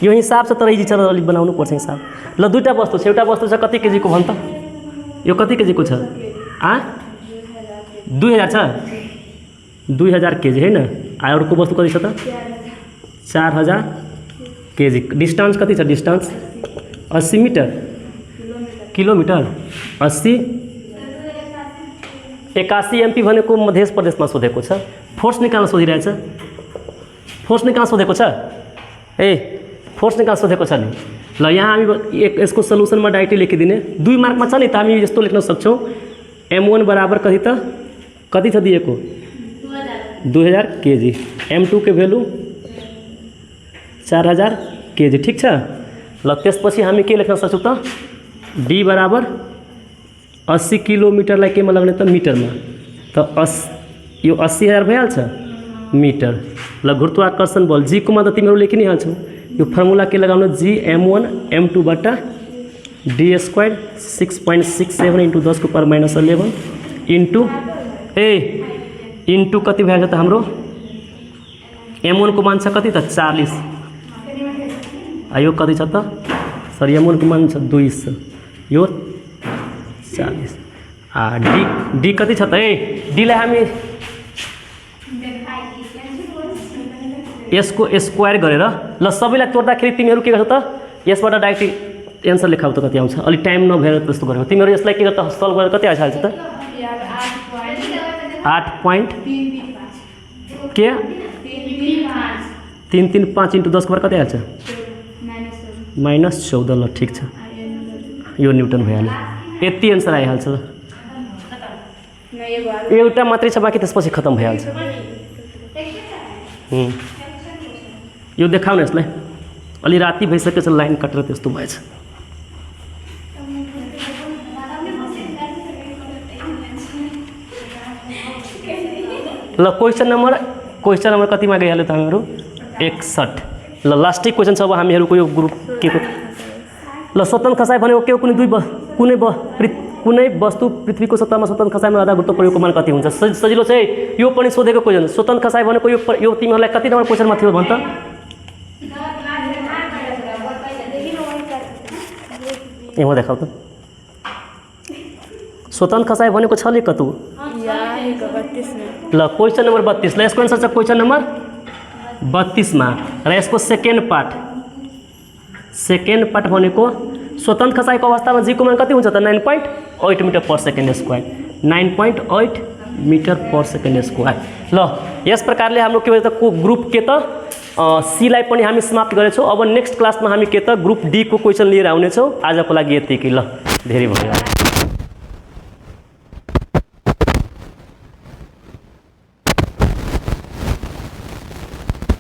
Speaker 1: यो हिसाब छ तर इजी छ अलि बनाउनु पर्छ हिसाब। ल दुईटा वस्तु छ एउटा वस्तु छ कति केजी को भन त यो कति केजी को छ 2000 छ 2000 केजी हैन अर्को वस्तु कति छ त 4000 केजी। डिस्टेंस कति छ डिस्टेंस 80 मीटर किलोमीटर 81 एमपी भनेको मध्य प्रदेशमा सोधेको छ। फोर्स निकाल्न सोधिरहेछ। फोर्स निकाल्न सोधेको छ फोर्स निकाल्न सोधेको छ नि। ल यहाँ हामी यसको सल्युसनमा डाइरेक्टली लेखिदिने 2 मार्कमा छ नि त हामी यस्तो लेख्न सक्छौँ m1 बराबर कति छ दिएको 2000 केजी। m2 के भ्यालु 4000 केजी। ठीक छ। ल त्यसपछि हामी के लेख्न सक्छौँ त d बराबर 80 किलोमिटरलाई केमा लाग्ने त मिटरमा। त यो 80,000 भइहाल्छ मिटर। ल गुरुत्वाकर्षण बल जी को मा त तिमीहरू लेखि नै हाल्छौ। यो फर्मुला के लगाउनु g m1 m2 बटा d स्क्वायर 6.67 × 10 को पावर -11 इन्टु इन्टु कति भइहाल्छ त हाम्रो m1 को मान छ कति त 40। यो कति छ त सरी m1 को मान छ 200 यो 40 d कति छ त d लाई हामी यसको स्क्वायर गरेर ल सबैलाई तोड्दाखेरि तिमीहरू के गर्छौ त यसबाट डाइरेक्ट एन्सर लेखाउ त कति आउँछ। अलि टाइम नभएर त्यस्तो गरेको तिमीहरू यसलाई के गर्छ सल्भ गरेर कति आइहाल्छ त 8.335 × 10 को पावर कति आइहाल्छ -14। ल ठीक छ यो न्युटन भइहाल्यो। यति एन्सर आइहाल्छ। एउटा मात्रै छ बाँकी त्यसपछि खतम भइहाल्छ। यो देखाउन यसलाई अलि राति भइसकेछ लाइन कटेर त्यस्तो भएछ। ल क्वेसन नम्बर कतिमा गइहाल्यो त हामीहरू 61। ल लास्टै क्वेसन छ अब हामीहरूको यो ग्रुप के को ल स्वतन्त्र खसाइ भनेको के हो कुनै वस्तु पृथ्वीको सतहमा स्वतन्त्र खसाइमा रहँदा गुरुत्व प्रयोगको मान कति हुन्छ। सजिलो छ यो पनि सोधेको क्वेसन। स्वतन्त्र खसाइ भनेको यो तिमीहरूलाई कति नम्बर क्वेसनमा थियो भन त यहाँ देखाउ त स्वतन्त्र खसाइ भनेको छ कतु ल क्वेसन नम्बर 32। ल यसको एन्सर छ क्वेसन नम्बर 32 मा र यसको सेकेन्ड पार्ट भनेको स्वतन्त्र खसाइको अवस्थामा जी को मान कति हुन्छ त 9.8 metre per second square 9.8 metre per second square. ल यस प्रकारले हाम्रो के भन्छ त ग्रुप के त सी लाई पनि हामी समाप्त गरेछौँ। अब नेक्स्ट क्लासमा हामी के त ग्रुप डी को क्वेसन लिएर आउनेछौँ। आजको लागि यतिकै। ल धेरै भयो।